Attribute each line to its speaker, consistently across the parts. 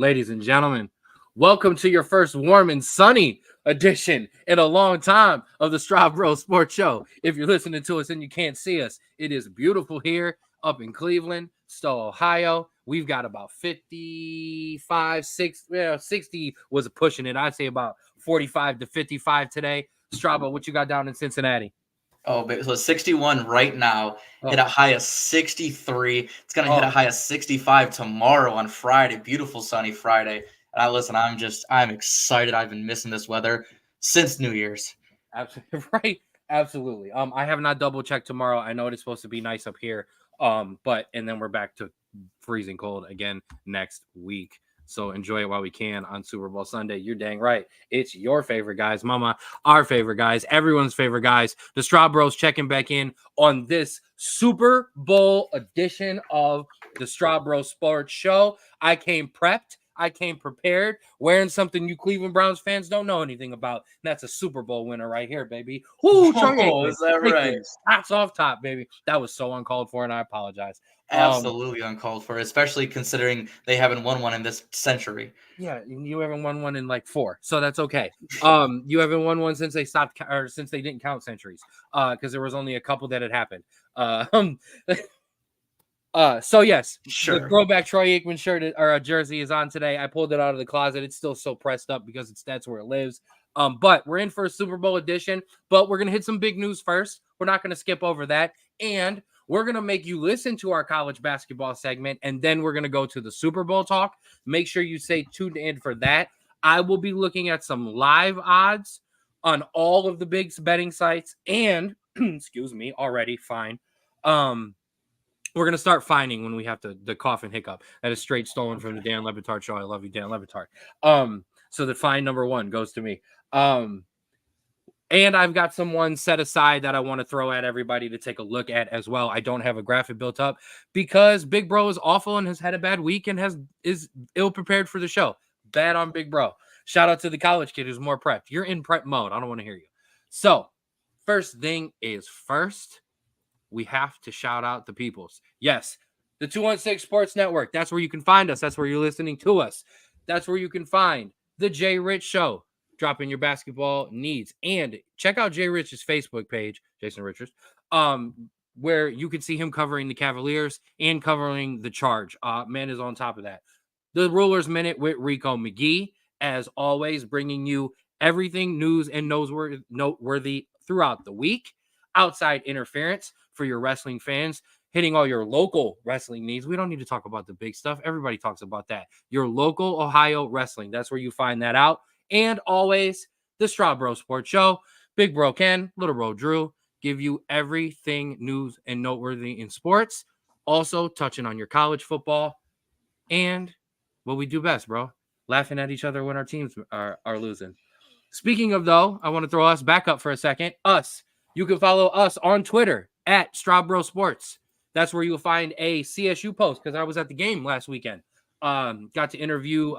Speaker 1: ladies and gentlemen, welcome to your first warm and sunny edition in a long time of the Straub Sports Show. If you're listening to us and you can't see us, it is beautiful here up in Cleveland, Stowe, Ohio. We've got about 55, 60 was pushing it. I'd say about 45 to 55 today. Strabo, what you got down in Cincinnati?
Speaker 2: Oh, baby. So 61 right now, hit a high of 63. It's going to hit a high of 65 tomorrow on Friday. Beautiful sunny Friday. And I'm excited. I've been missing this weather since New Year's.
Speaker 1: Absolutely right. Absolutely. I have not double checked tomorrow. I know it's supposed to be nice up here. And then we're back to freezing cold again next week. So enjoy it while we can on Super Bowl Sunday. You're dang right. It's your favorite guys, mama, our favorite guys, everyone's favorite guys. The Straub Bros checking back in on this Super Bowl edition of the Straub Bros Sports Show. I came prepped. I came prepared, wearing something you Cleveland Browns fans don't know anything about. And that's a Super Bowl winner right here, baby.
Speaker 2: Is that right?
Speaker 1: Hats off top, baby. That was so uncalled for, and I apologize.
Speaker 2: Absolutely uncalled for, especially considering they haven't won one in this century.
Speaker 1: Yeah, you haven't won one in like 4, so that's okay. You haven't won one since they stopped or since they didn't count centuries, because there was only a couple that had happened. So yes,
Speaker 2: sure.
Speaker 1: The throwback Troy Aikman shirt or a jersey is on today. I pulled it out of the closet. It's still so pressed up because that's where it lives. But we're in for a Super Bowl edition. But we're gonna hit some big news first. We're not gonna skip over that, and we're gonna make you listen to our college basketball segment, and then we're gonna go to the Super Bowl talk. Make sure you stay tuned in for that. I will be looking at some live odds on all of the big betting sites, and excuse me, already fine. We're going to start finding when we have the cough and hiccup. That is straight stolen from the Dan Le Batard show. I love you, Dan Le Batard. So the fine number 1 goes to me. And I've got someone set aside that I want to throw at everybody to take a look at as well. I don't have a graphic built up because Big Bro is awful and has had a bad week and is ill prepared for the show. Bad on Big Bro. Shout out to the college kid who's more prepped. You're in prep mode. I don't want to hear you. So first thing is first. We have to shout out the peoples. Yes, the 216 Sports Network. That's where you can find us. That's where you're listening to us. That's where you can find the Jay Rich Show, dropping your basketball needs. And check out Jay Rich's Facebook page, Jason Richards, where you can see him covering the Cavaliers and covering the Charge. Man is on top of that. The Rulers Minute with Rico McGee, as always, bringing you everything news and noteworthy throughout the week. Outside interference for your wrestling fans, hitting all your local wrestling needs. We don't need to talk about the big stuff. Everybody talks about that. Your local Ohio wrestling. That's where you find that out. And always the Straub Bro Sports Show. Big Bro Ken, Little Bro Drew give you everything news and noteworthy in sports. Also touching on your college football and what we do best, bro. Laughing at each other when our teams are losing. Speaking of, though, I want to throw us back up for a second. Us. You can follow us on Twitter at Straub Bro Sports. That's where you'll find a CSU post because I was at the game last weekend. Got to interview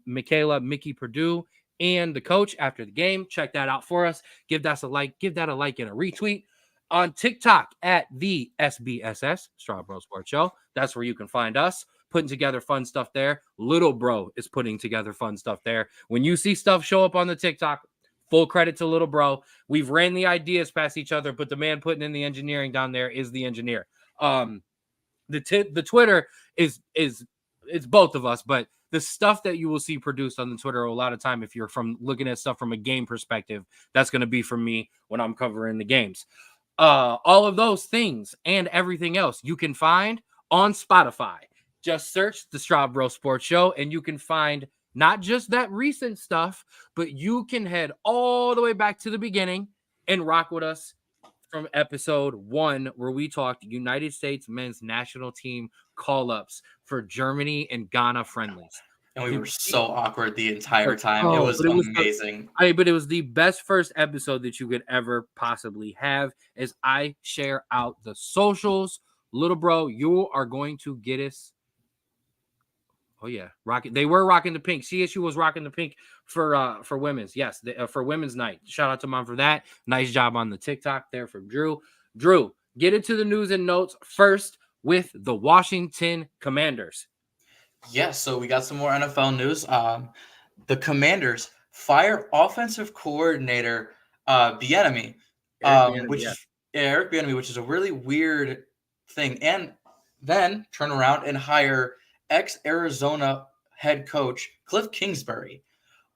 Speaker 1: Mickey Purdue and the coach after the game. Check that out for us. Give that a like and a retweet. On TikTok at the SBSS, Straub Bro Sports Show. That's where you can find us. Putting together fun stuff there. Little Bro is putting together fun stuff there. When you see stuff show up on the TikTok, full credit to Little Bro. We've ran the ideas past each other, but the man putting in the engineering down there is the engineer. The Twitter is it's both of us, but the stuff that you will see produced on the Twitter a lot of time, if you're from looking at stuff from a game perspective, that's going to be from me when I'm covering the games. All of those things and everything else you can find on Spotify. Just search the Straub Bro Sports Show, and you can find not just that recent stuff, but you can head all the way back to the beginning and rock with us from episode 1, where we talked United States men's national team call-ups for Germany and Ghana friendlies.
Speaker 2: And we were so awkward the entire time. It was amazing.
Speaker 1: But it was the best first episode that you could ever possibly have. As I share out the socials, Little Bro, you are going to get us. Oh yeah, rocking. They were rocking the pink. CSU was rocking the pink for women's. Yes, for Women's Night. Shout out to Mom for that. Nice job on the TikTok there from Drew. Drew, get into the news and notes first with the Washington Commanders.
Speaker 2: Yeah, so we got some more NFL news. The Commanders fire offensive coordinator Bieniemy,
Speaker 1: Eric Bieniemy,
Speaker 2: which
Speaker 1: yeah.
Speaker 2: is Eric Bieniemy, which is a really weird thing, and then turn around and hire ex-Arizona head coach Cliff Kingsbury.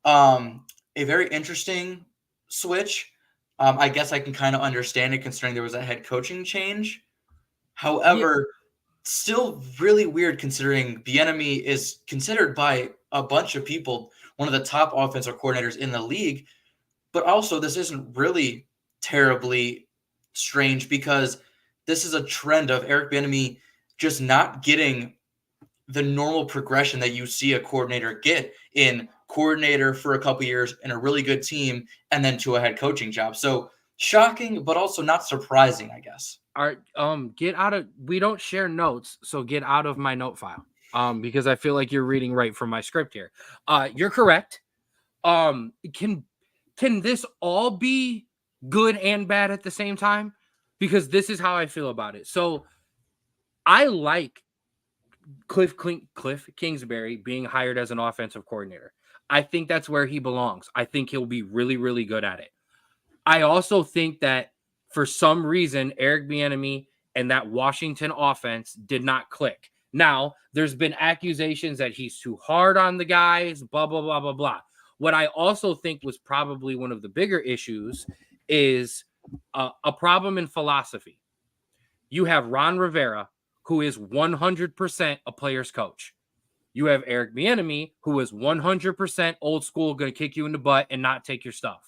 Speaker 2: A very interesting switch. I guess I can kind of understand it considering there was a head coaching change.
Speaker 1: Yeah,
Speaker 2: However, still really weird considering Bieniemy is considered by a bunch of people one of the top offensive coordinators in the league. But also, this isn't really terribly strange because this is a trend of Eric Bieniemy just not getting the normal progression that you see a coordinator get in coordinator for a couple years in a really good team and then to a head coaching job. So shocking, but also not surprising, I guess.
Speaker 1: get out of we don't share notes, so get out of my note file. Because I feel like you're reading right from my script here. You're correct. Um, can can this all be good and bad at the same time? Because this is how I feel about it. So I like Cliff Kingsbury being hired as an offensive coordinator. I think that's where he belongs. I think he'll be really, really good at it. I also think that for some reason, Eric Bieniemy and that Washington offense did not click. Now, there's been accusations that he's too hard on the guys, blah, blah, blah, blah, blah. What I also think was probably one of the bigger issues is a problem in philosophy. You have Ron Rivera, who is 100% a player's coach. You have Eric Bieniemy, who is 100% old school, going to kick you in the butt and not take your stuff.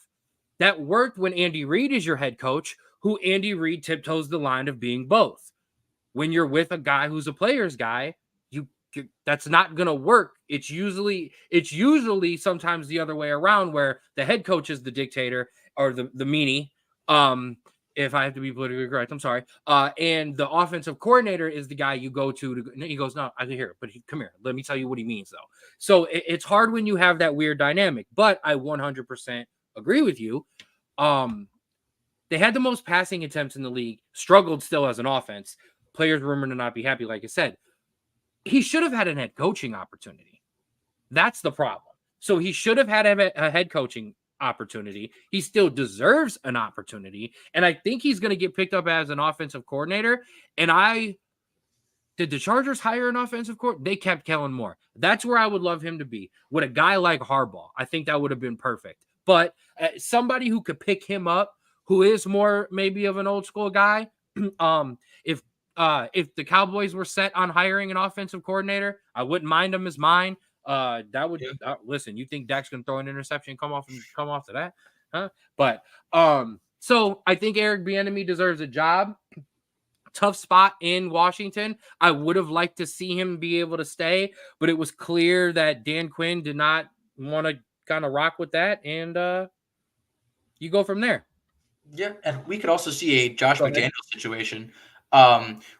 Speaker 1: That worked when Andy Reid is your head coach, who Andy Reid tiptoes the line of being both. When you're with a guy who's a player's guy, that's not going to work. It's usually sometimes the other way around where the head coach is the dictator or the meanie. Um, if I have to be politically correct, I'm sorry. And the offensive coordinator is the guy you go to. He goes, no, I can hear it, but come here. Let me tell you what he means, though. So it's hard when you have that weird dynamic. But I 100% agree with you. Um, they had the most passing attempts in the league, struggled still as an offense. Players rumored to not be happy, like I said. He should have had a head coaching opportunity. That's the problem. So he should have had a head coaching opportunity. He still deserves an opportunity. And I think he's going to get picked up as an offensive coordinator. And did the Chargers hire an offensive coordinator? They kept Kellen Moore. That's where I would love him to be. With a guy like Harbaugh, I think that would have been perfect. But somebody who could pick him up, who is more maybe of an old school guy, um, if if the Cowboys were set on hiring an offensive coordinator, I wouldn't mind him as mine. That would listen. You think Dak's gonna throw an interception and come off to that, huh? But so I think Eric Bieniemy deserves a job. Tough spot in Washington. I would have liked to see him be able to stay, but it was clear that Dan Quinn did not want to kind of rock with that, and you go from there.
Speaker 2: Yeah, and we could also see a Josh
Speaker 1: Go ahead.
Speaker 2: McDaniels situation,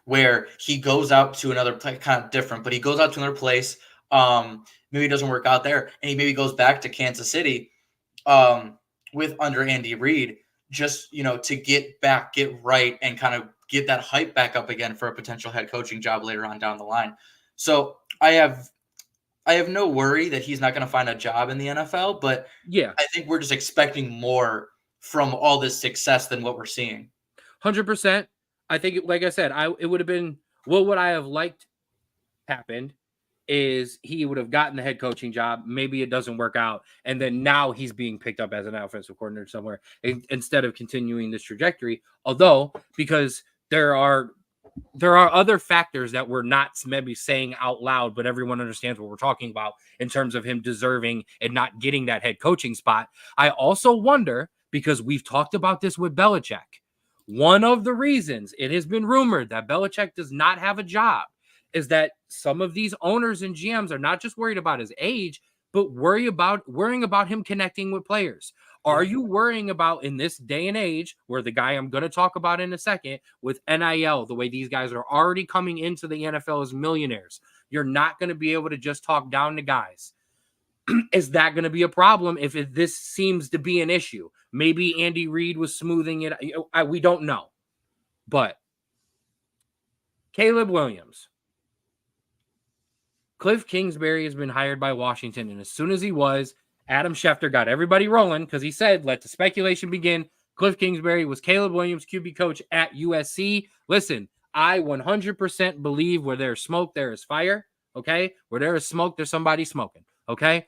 Speaker 2: where he goes out to another place, kind of different, but he goes out to another place. Maybe it doesn't work out there, and he maybe goes back to Kansas City, with under Andy Reid, just to get right, and kind of get that hype back up again for a potential head coaching job later on down the line. So I have no worry that he's not going to find a job in the NFL, but
Speaker 1: Yeah,
Speaker 2: I think we're just expecting more from all this success than what we're seeing.
Speaker 1: 100%. I think, like I said, it would have been what would I have liked happened is he would have gotten the head coaching job. Maybe it doesn't work out, and then now he's being picked up as an offensive coordinator somewhere instead of continuing this trajectory. Although, because there are other factors that we're not maybe saying out loud, but everyone understands what we're talking about in terms of him deserving and not getting that head coaching spot. I also wonder, because we've talked about this with Belichick, one of the reasons it has been rumored that Belichick does not have a job is that some of these owners and GMs are not just worried about his age, but worrying about him connecting with players. Are
Speaker 2: Yeah.
Speaker 1: you worrying about in this day and age where the guy I'm going to talk about in a second with NIL, the way these guys are already coming into the NFL as millionaires, you're not going to be able to just talk down to guys. Is that going to be a problem if this seems to be an issue? Maybe Andy Reid was smoothing it. We don't know. But Caleb Williams, Cliff Kingsbury has been hired by Washington, and as soon as he was, Adam Schefter got everybody rolling because he said, let the speculation begin. Cliff Kingsbury was Caleb Williams' QB coach at USC. Listen, I 100% believe where there's smoke, there is fire. Okay? Where there is smoke, there's somebody smoking. Okay?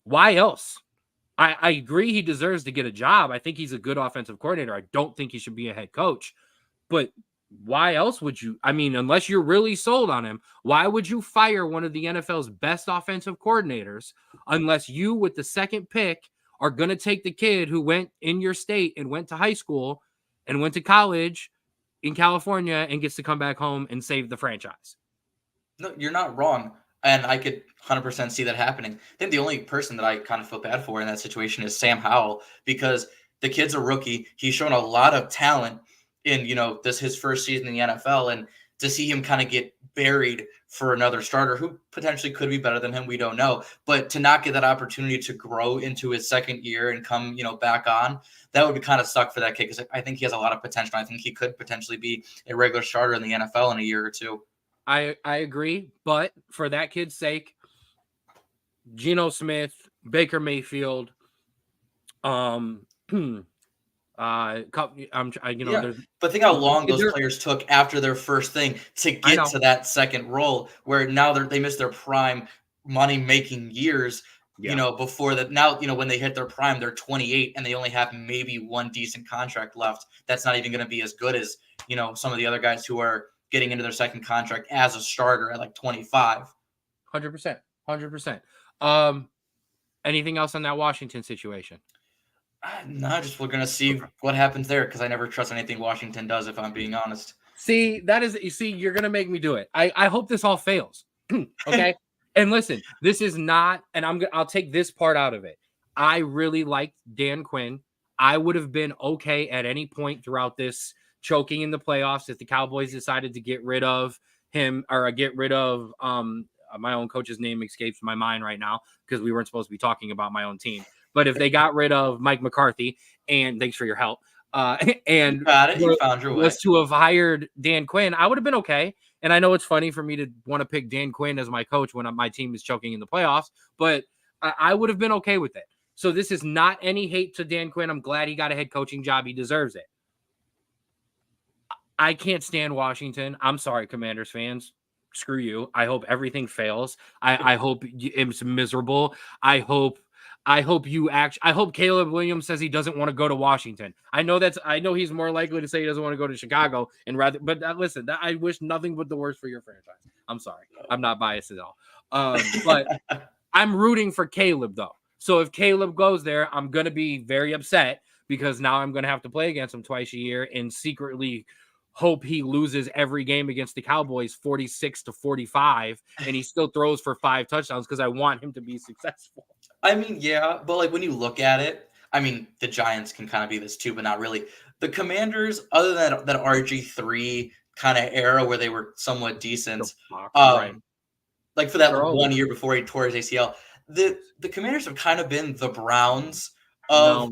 Speaker 1: Why else? I agree he deserves to get a job. I think he's a good offensive coordinator. I don't think he should be a head coach. But why else would you? I mean, unless you're really sold on him, why would you fire one of the NFL's best offensive coordinators unless you, with the second pick, are going to take the kid who went in your state and went to high school and went to college in California and gets to come back home and save the franchise?
Speaker 2: No, you're not wrong. And I could 100% see that happening. I think the only person that I kind of feel bad for in that situation is Sam Howell, because the kid's a rookie. He's shown a lot of talent in, this his first season in the NFL. And to see him kind of get buried for another starter who potentially could be better than him, we don't know. But to not get that opportunity to grow into his second year and come, back on, that would be kind of suck for that kid, because I think he has a lot of potential. I think he could potentially be a regular starter in the NFL in a year or two.
Speaker 1: I agree, but for that kid's sake, Geno Smith, Baker Mayfield, but think
Speaker 2: how long those players took after their first thing to get to that second role, where now they missed their prime money-making years. Before that. Now, when they hit their prime, they're 28 and they only have maybe one decent contract left. That's not even going to be as good as some of the other guys who are getting into their second contract as a starter at like 25.
Speaker 1: 100%. Anything else on that Washington situation?
Speaker 2: No, just we're gonna see what happens there, because I never trust anything Washington does, if I'm being honest.
Speaker 1: See, you're gonna make me do it. I hope this all fails. Okay. And listen, this is not, and I'll take this part out of it. I really liked Dan Quinn. I would have been okay at any point throughout this choking in the playoffs if the Cowboys decided to get rid of him, or get rid of my own coach's name escapes my mind right now because we weren't supposed to be talking about my own team. But if they got rid of Mike McCarthy, and thanks for your help, and
Speaker 2: you found your way,
Speaker 1: was to have hired Dan Quinn, I would have been okay. And I know it's funny for me to want to pick Dan Quinn as my coach when my team is choking in the playoffs, but I would have been okay with it. So this is not any hate to Dan Quinn. I'm glad he got a head coaching job. He deserves it. I can't stand Washington. I'm sorry, Commanders fans. Screw you. I hope everything fails. I hope it's miserable. I hope Caleb Williams says he doesn't want to go to Washington. I know he's more likely to say he doesn't want to go to Chicago but listen, I wish nothing but the worst for your franchise. I'm sorry. I'm not biased at all. But I'm rooting for Caleb though. So if Caleb goes there, I'm going to be very upset because now I'm going to have to play against him twice a year and secretly hope he loses every game against the Cowboys 46-45 and he still throws for 5 touchdowns because I want him to be successful.
Speaker 2: I mean, yeah, but like when you look at it, I mean, the Giants can kind of be this too, but not really. The Commanders, other than that RG3 kind of era where they were somewhat decent, right. Like for that 1 year before he tore his ACL, the Commanders have kind of been the Browns.
Speaker 1: No.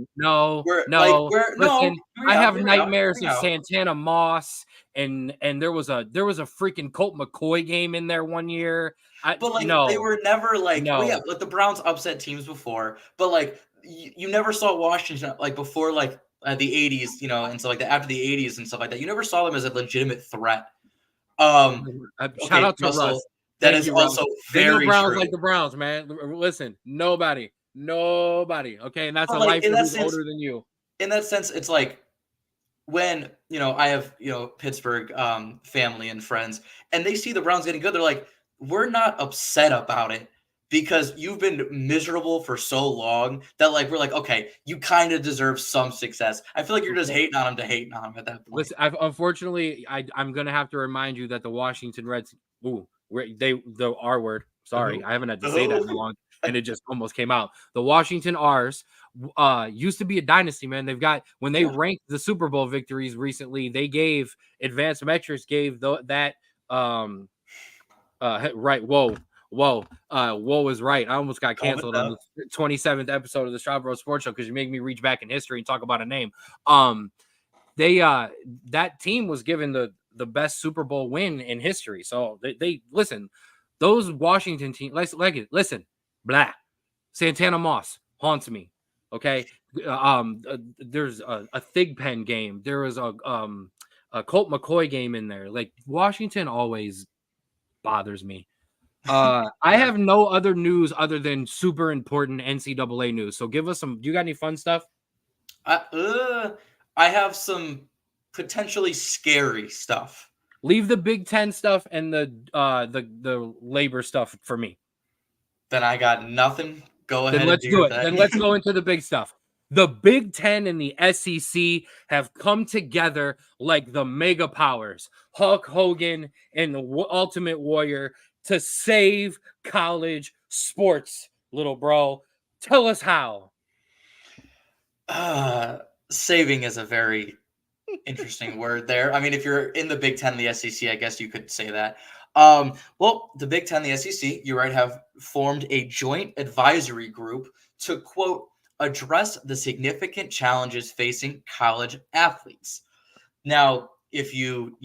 Speaker 1: Listen, I have nightmares of Santana Moss, and there was a freaking Colt McCoy game in there 1 year.
Speaker 2: They were never like, like the Browns upset teams before, but like you never saw Washington like before like the 80s, and so like after the 80s and stuff like that. You never saw them as a legitimate threat.
Speaker 1: Shout out to Russ.
Speaker 2: That is also very
Speaker 1: Browns
Speaker 2: true.
Speaker 1: Like the Browns, man. Listen, nobody. Okay, and that's a life who's older than you.
Speaker 2: In that sense, it's like when I have Pittsburgh family and friends, and they see the Browns getting good, they're like, we're not upset about it because you've been miserable for so long that like we're like, okay, you kind of deserve some success. I feel like you're just hating on him to hate on him at that point.
Speaker 1: Listen, unfortunately, I'm gonna have to remind you that the Washington Reds, the R word. Sorry, I haven't had to say that in a long. And it just almost came out. The Washington R's used to be a dynasty, man. They've got, when they ranked the Super Bowl victories recently, they gave Advanced Metrics right. Whoa is right. I almost got canceled on the 27th episode of the Straub Sports Show because you make me reach back in history and talk about a name. That team was given the best Super Bowl win in history. So they listen. Those Washington teams, listen, blah. Santana Moss haunts me. Okay, there's a Thigpen game. There was a Colt McCoy game in there. Like Washington always bothers me. I have no other news other than super important NCAA news. So give us some. Do you got any fun stuff?
Speaker 2: I have some potentially scary stuff.
Speaker 1: Leave the Big Ten stuff and the labor stuff for me.
Speaker 2: Then I got nothing. Go ahead
Speaker 1: Then
Speaker 2: and
Speaker 1: let's
Speaker 2: do
Speaker 1: do
Speaker 2: your
Speaker 1: it. Then
Speaker 2: thing.
Speaker 1: let's go into the big stuff. The Big Ten and the SEC have come together like the mega powers, Hulk Hogan and the Ultimate Warrior, to save college sports, little bro. Tell us how.
Speaker 2: Saving is a very interesting word there. I mean, if you're in the Big Ten and the SEC, I guess you could say that. Well, the Big Ten and the SEC, you're right, have formed a joint advisory group to, quote, address the significant challenges facing college athletes. Now, if you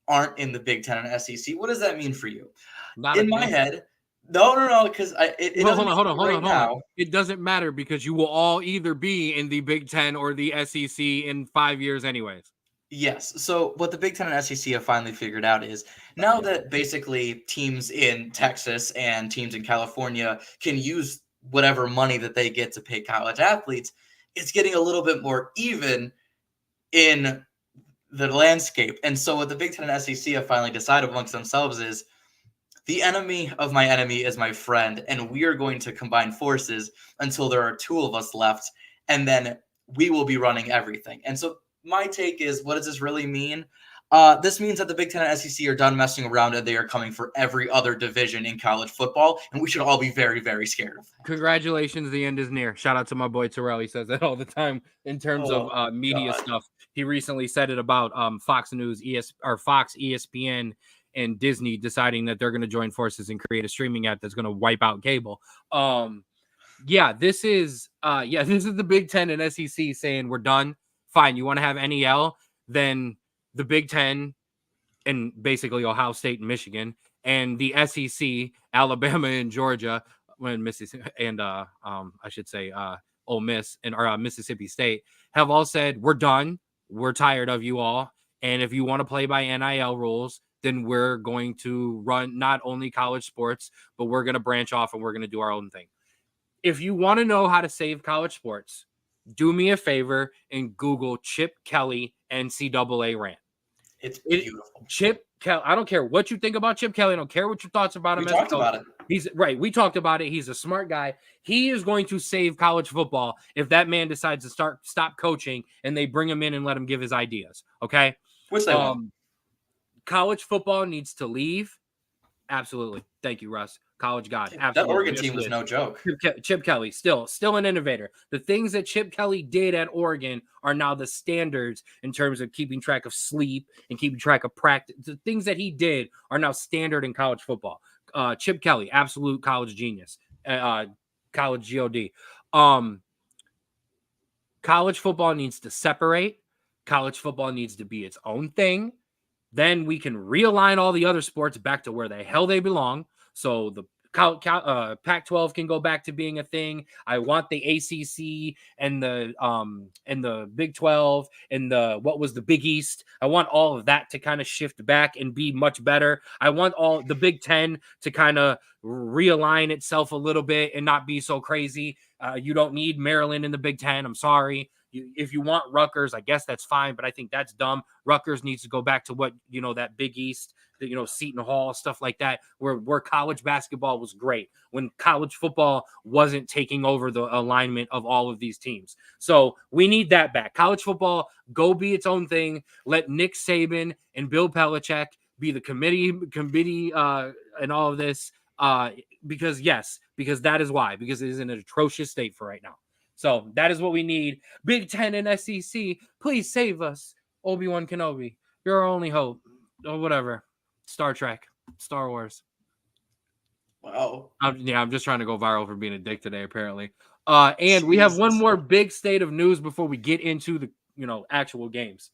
Speaker 2: aren't in the Big Ten and SEC, what does that mean for you?
Speaker 1: Not a
Speaker 2: In my
Speaker 1: thing.
Speaker 2: head, no, because it
Speaker 1: Well,
Speaker 2: doesn't
Speaker 1: hold
Speaker 2: mean
Speaker 1: on.
Speaker 2: right now.
Speaker 1: It doesn't matter because you will all either be in the Big Ten or the SEC in 5 years, anyways.
Speaker 2: Yes. So what the Big Ten and SEC have finally figured out is now that basically teams in Texas and teams in California can use whatever money that they get to pay college athletes, it's getting a little bit more even in the landscape. And so what the Big Ten and SEC have finally decided amongst themselves is the enemy of my enemy is my friend, and we are going to combine forces until there are two of us left, and then we will be running everything. And so my take is, what does this really mean? This means that the Big Ten and SEC are done messing around, and they are coming for every other division in college football, and we should all be very, very scared of that.
Speaker 1: Congratulations, the end is near. Shout out to my boy Terrell. He says that all the time in terms of media
Speaker 2: God.
Speaker 1: stuff. He recently said it about Fox News, Fox, ESPN, and Disney deciding that they're going to join forces and create a streaming app that's going to wipe out cable. This is the Big Ten and SEC saying we're done. Fine, you want to have NEL, then the Big Ten and basically Ohio State and Michigan, and the SEC, Alabama and Georgia, when Mississippi and I should say Ole Miss and Mississippi State have all said we're done. We're tired of you all, and if you want to play by NIL rules, then we're going to run not only college sports, but we're going to branch off and we're going to do our own thing. If you want to know how to save college sports, do me a favor and Google Chip Kelly NCAA rant.
Speaker 2: It's beautiful.
Speaker 1: Chip Kelly. I don't care what you think about Chip Kelly. I don't care what your thoughts about him.
Speaker 2: We talked about it.
Speaker 1: He's right. We talked about it. He's a smart guy. He is going to save college football if that man decides to stop coaching and they bring him in and let him give his ideas. Okay.
Speaker 2: Which they won't.
Speaker 1: College football needs to leave. Absolutely. Thank you, Russ. College God. Absolutely.
Speaker 2: That Oregon team was no joke.
Speaker 1: Chip Kelly, still an innovator. The things that Chip Kelly did at Oregon are now the standards in terms of keeping track of sleep and keeping track of practice. The things that he did are now standard in college football. Chip Kelly, absolute college genius. College God. College football needs to separate. College football needs to be its own thing. Then we can realign all the other sports back to where the hell they belong. So the Pac-12 can go back to being a thing. I want the ACC and the Big 12 and the Big East. I want all of that to kind of shift back and be much better. I want all the Big 10 to kind of realign itself a little bit and not be so crazy. You don't need Maryland in the Big 10. I'm sorry. If you want Rutgers, I guess that's fine, but I think that's dumb. Rutgers needs to go back to what, that Big East, Seton Hall, stuff like that, where college basketball was great, when college football wasn't taking over the alignment of all of these teams. So we need that back. College football, go be its own thing. Let Nick Saban and Bill Belichick be the committee and all of this, because that is why, because it is in an atrocious state for right now. So that is what we need. Big Ten and SEC, please save us. Obi-Wan Kenobi, you're our only hope. Or whatever. Star Trek, Star Wars.
Speaker 2: Wow.
Speaker 1: I'm just trying to go viral for being a dick today, apparently. And we have one more big state of news before we get into the actual games.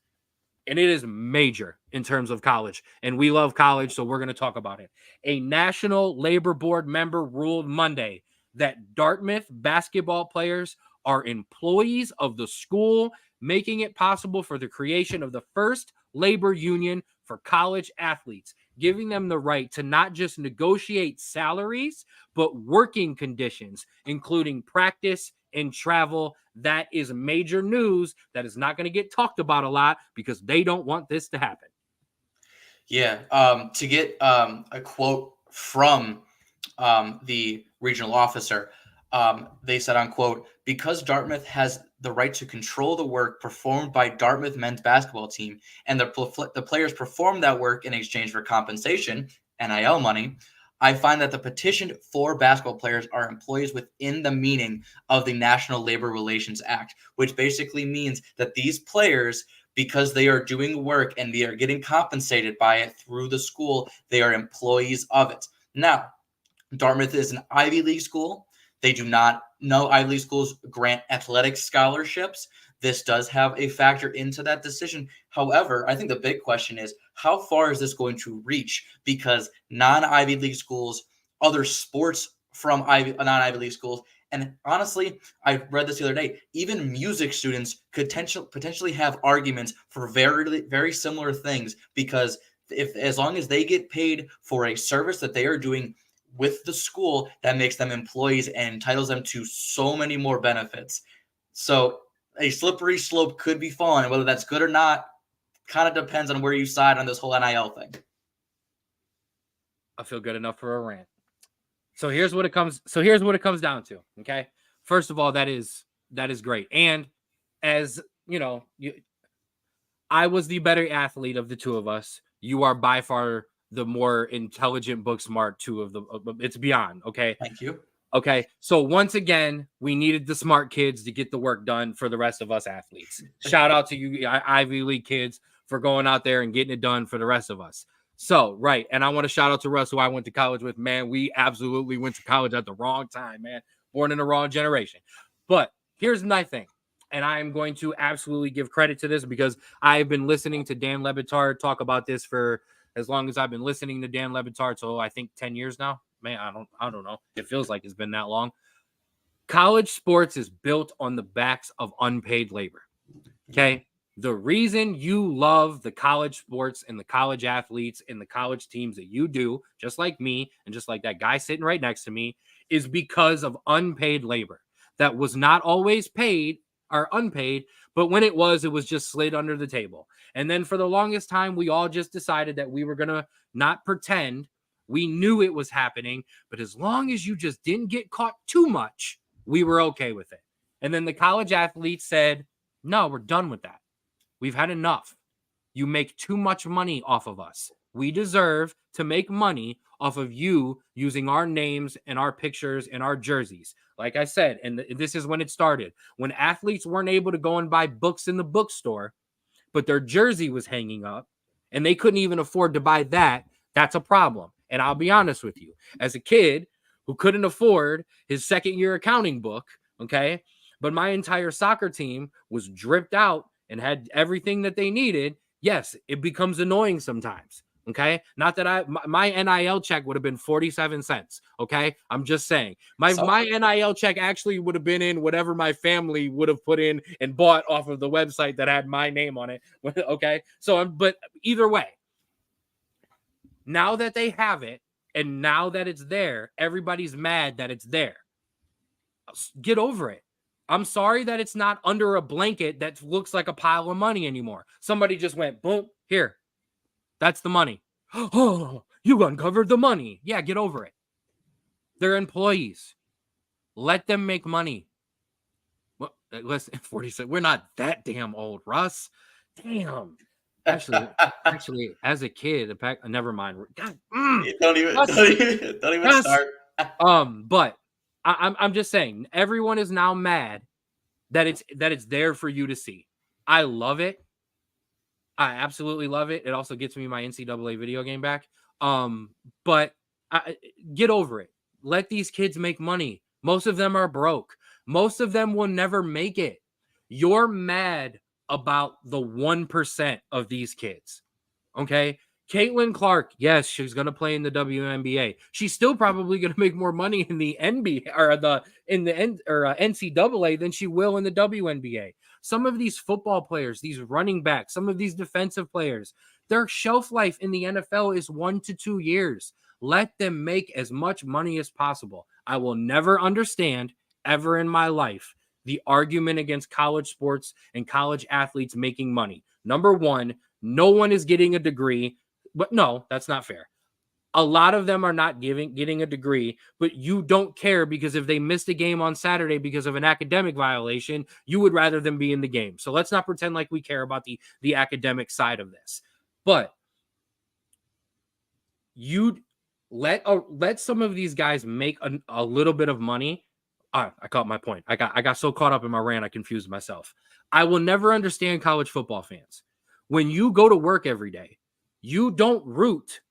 Speaker 1: and it is major in terms of college. And we love college, so we're going to talk about it. A National Labor Board member ruled Monday that Dartmouth basketball players are employees of the school, making it possible for the creation of the first labor union for college athletes, giving them the right to not just negotiate salaries, but working conditions, including practice and travel. That is major news that is not going to get talked about a lot because they don't want this to happen.
Speaker 2: Yeah. To get a quote from the regional officer, they said, unquote, because Dartmouth has the right to control the work performed by Dartmouth men's basketball team, and the players perform that work in exchange for compensation, NIL money, I find that the petitioned 4 basketball players are employees within the meaning of the National Labor Relations Act, which basically means that these players, because they are doing work and they are getting compensated by it through the school, they are employees of it. Now, Dartmouth is an Ivy League school. They do not know Ivy League schools grant athletic scholarships. This does have a factor into that decision. However, I think the big question is, how far is this going to reach? Because non-Ivy League schools, other sports from non-Ivy League schools, and honestly, I read this the other day, even music students could potentially have arguments for very, very similar things, because as long as they get paid for a service that they are doing with the school, that makes them employees and entitles them to so many more benefits. So a slippery slope could be falling, and whether that's good or not kind of depends on where you side on this whole NIL thing.
Speaker 1: I feel good enough for a rant. So here's what it comes down to. Okay. First of all, that is great. And as you know, I was the better athlete of the two of us. You are by far the more intelligent, book smart two of the. It's beyond. Okay.
Speaker 2: Thank you.
Speaker 1: Okay. So once again, we needed the smart kids to get the work done for the rest of us athletes. Shout out to you Ivy League kids for going out there and getting it done for the rest of us. So, right. And I want to shout out to Russ, who I went to college with. Man, we absolutely went to college at the wrong time, man. Born in the wrong generation. But here's my thing. And I'm going to absolutely give credit to this because I've been listening to Dan Le Batard talk about this for as long as I've been listening to Dan Le Batard. So I think 10 years now. Man, I don't know. It feels like it's been that long. College sports is built on the backs of unpaid labor. Okay. The reason you love the college sports and the college athletes and the college teams that you do, just like me and just like that guy sitting right next to me, is because of unpaid labor that was not always paid or unpaid, but when it was just slid under the table. And then for the longest time, we all just decided that we were going to not pretend. We knew it was happening, but as long as you just didn't get caught too much, we were okay with it. And then the college athletes said, no, we're done with that. We've had enough. You make too much money off of us. We deserve to make money off of you using our names and our pictures and our jerseys. Like I said, and this is when it started. When athletes weren't able to go and buy books in the bookstore, but their jersey was hanging up and they couldn't even afford to buy that, that's a problem. And I'll be honest with you, as a kid who couldn't afford his second year accounting book, okay, but my entire soccer team was dripped out and had everything that they needed, yes, it becomes annoying sometimes, okay? Not that my NIL check would have been 47 cents, okay? I'm just saying. My NIL check actually would have been in whatever my family would have put in and bought off of the website that had my name on it, okay? So, but either way, now that they have it and now that it's there, everybody's mad that it's there. Get over it. I'm sorry that it's not under a blanket that looks like a pile of money anymore. Somebody just went, boom, here. That's the money. Oh, you uncovered the money. Yeah, get over it. They're employees. Let them make money. Well, listen, 46. We're not that damn old, Russ. Damn. Actually, as a kid, never mind. God,
Speaker 2: don't even start.
Speaker 1: But I'm just saying, everyone is now mad that it's there for you to see. I love it. I absolutely love it. It also gets me my NCAA video game back. But get over it. Let these kids make money. Most of them are broke. Most of them will never make it. You're mad about the 1% of these kids. Okay. Caitlin Clark, yes, she's going to play in the WNBA. She's still probably going to make more money in the NBA or NCAA than she will in the WNBA. Some of these football players, these running backs, some of these defensive players, their shelf life in the NFL is 1 to 2 years. Let them make as much money as possible. I will never understand ever in my life the argument against college sports and college athletes making money. Number one, no one is getting a degree. But no, that's not fair. A lot of them are not getting a degree, but you don't care because if they missed a game on Saturday because of an academic violation, you would rather them be in the game. So let's not pretend like we care about the academic side of this. But you let some of these guys make a little bit of money. I caught my point. I got so caught up in my rant, I confused myself. I will never understand college football fans. When you go to work every day, you don't root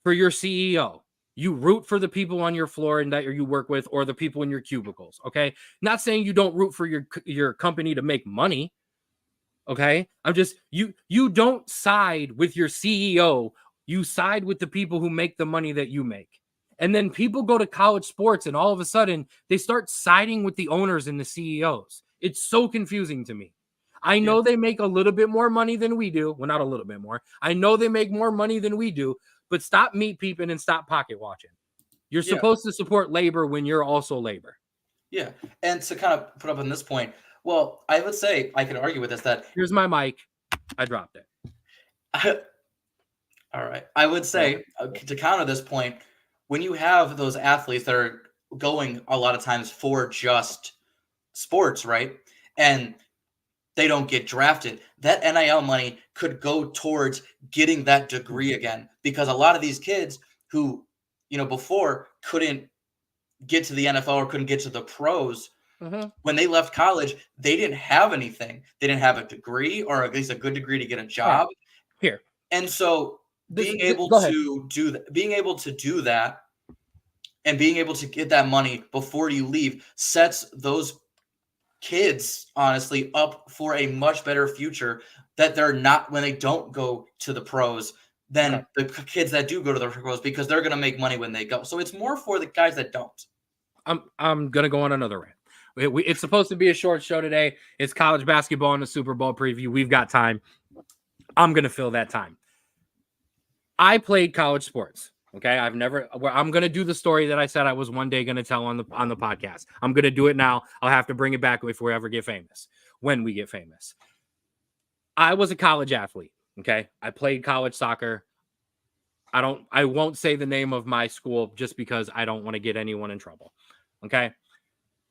Speaker 1: for your CEO. You root for the people on your floor and that you work with or the people in your cubicles, okay? Not saying you don't root for your company to make money, okay? I'm just you don't side with your CEO. You side with the people who make the money that you make. And then people go to college sports and all of a sudden they start siding with the owners and the CEOs. It's so confusing to me. I know they make a little bit more money than we do. Well, not a little bit more. I know they make more money than we do, but stop meat peeping and stop pocket watching. You're supposed to support labor when you're also labor.
Speaker 2: Yeah. And to kind of put up on this point, well, I would say I could argue with this that
Speaker 1: here's my mic. I dropped it.
Speaker 2: All right. I would say to counter this point, when you have those athletes that are going a lot of times for just sports, right? And they don't get drafted, that NIL money could go towards getting that degree again. Because a lot of these kids who, before couldn't get to the NFL or couldn't get to the pros, when they left college, they didn't have anything. They didn't have a degree or at least a good degree to get a job.
Speaker 1: Right. Here.
Speaker 2: And so being able to do that and being able to get that money before you leave sets those kids honestly up for a much better future that they're not when they don't go to the pros than the kids that do go to the pros because they're going to make money when they go. So it's more for the guys that don't.
Speaker 1: I'm going to go on another rant. It's supposed to be a short show today. It's college basketball and the Super Bowl preview. We've got time. I'm going to fill that time. I played college sports. Okay. I'm going to do the story that I said I was one day going to tell on the podcast. I'm going to do it now. I'll have to bring it back if we ever get famous, when we get famous. I was a college athlete. Okay. I played college soccer. I won't say the name of my school just because I don't want to get anyone in trouble. Okay.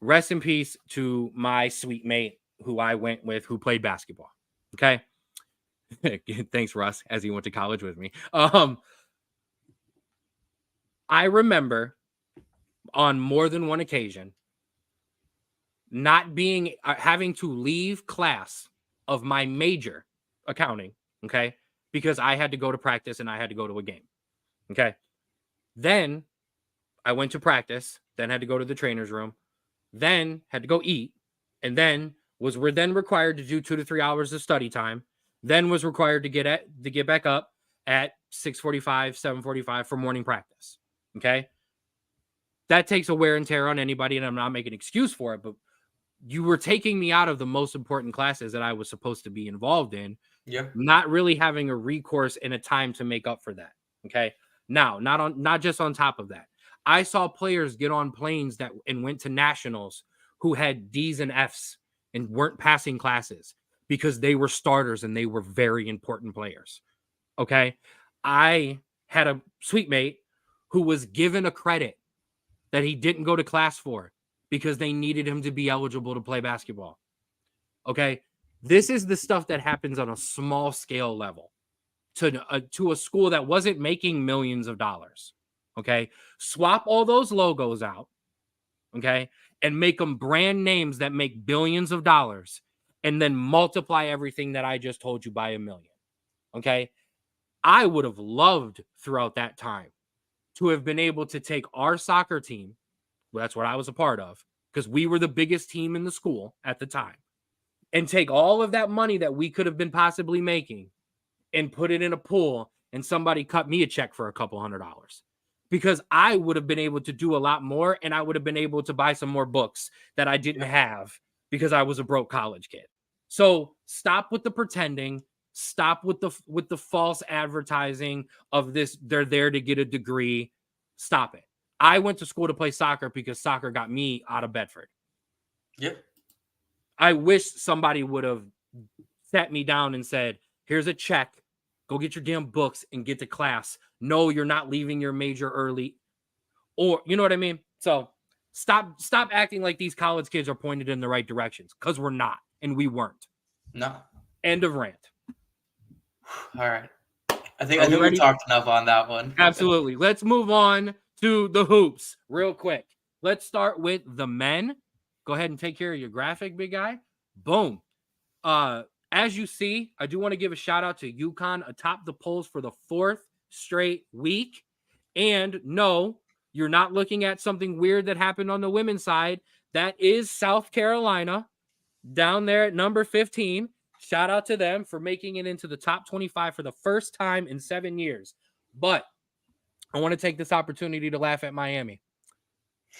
Speaker 1: Rest in peace to my sweet mate who I went with, who played basketball. Okay. Thanks, Russ, as he went to college with me. I remember on more than one occasion having to leave class of my major, accounting, okay, because I had to go to practice and I had to go to a game, okay. Then I went to practice, then had to go to the trainer's room, then had to go eat, and then were required to do 2 to 3 hours of study time, then was required to get back up at 6:45, 7:45 for morning practice. Okay. That takes a wear and tear on anybody, and I'm not making an excuse for it, but you were taking me out of the most important classes that I was supposed to be involved in.
Speaker 2: Yeah.
Speaker 1: Not really having a recourse and a time to make up for that. Okay. Now, not just on top of that, I saw players get on planes and went to nationals who had D's and F's and weren't passing classes because they were starters and they were very important players. Okay. I had a sweet mate who was given a credit that he didn't go to class for because they needed him to be eligible to play basketball. Okay. This is the stuff that happens on a small scale level to a school that wasn't making millions of dollars. Okay. Swap all those logos out. Okay. And make them brand names that make billions of dollars and then multiply everything that I just told you by 1 million. Okay. I would have loved throughout that time to have been able to take our soccer team. Well, that's what I was a part of because we were the biggest team in the school at the time. and take all of that money that we could have been possibly making and put it in a pool, and somebody cut me a check for a couple $100, because I would have been able to do a lot more, and I would have been able to buy some more books that I didn't have because I was a broke college kid. So stop with the pretending. Stop with the false advertising of this. They're there to get a degree. Stop it. I went to school to play soccer because soccer got me out of Bedford.
Speaker 2: Yep.
Speaker 1: I wish somebody would have sat me down and said, here's a check. Go get your damn books and get to class. No, you're not leaving your major early. Or, you know what I mean? So stop acting like these college kids are pointed in the right directions, because we're not, and we weren't.
Speaker 2: No.
Speaker 1: End of rant.
Speaker 2: All right. I think we talked enough on that one.
Speaker 1: Absolutely. Let's move on to the hoops real quick. Let's start with the men. Go ahead and take care of your graphic, big guy. Boom. As you see, I do want to give a shout out to UConn atop the polls for the 4th straight week. And no, you're not looking at something weird that happened on the women's side. That is South Carolina down there at number 15. Shout out to them for making it into the top 25 for the first time in 7 years. But I want to take this opportunity to laugh at Miami.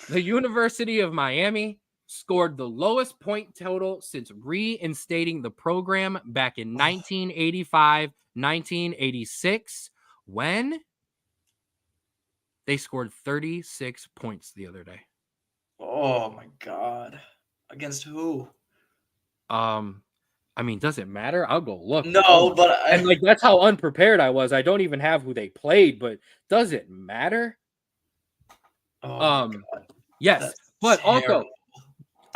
Speaker 1: The University of Miami scored the lowest point total since reinstating the program back in 1985, 1986, when they scored 36 points the other day.
Speaker 2: Oh my God. Against who?
Speaker 1: I mean, does it matter? I'll go look.
Speaker 2: No, but
Speaker 1: and like, that's how unprepared I was. I don't even have who they played, but does it matter?
Speaker 2: Oh
Speaker 1: yes,
Speaker 2: that's
Speaker 1: but
Speaker 2: terrible.
Speaker 1: Also,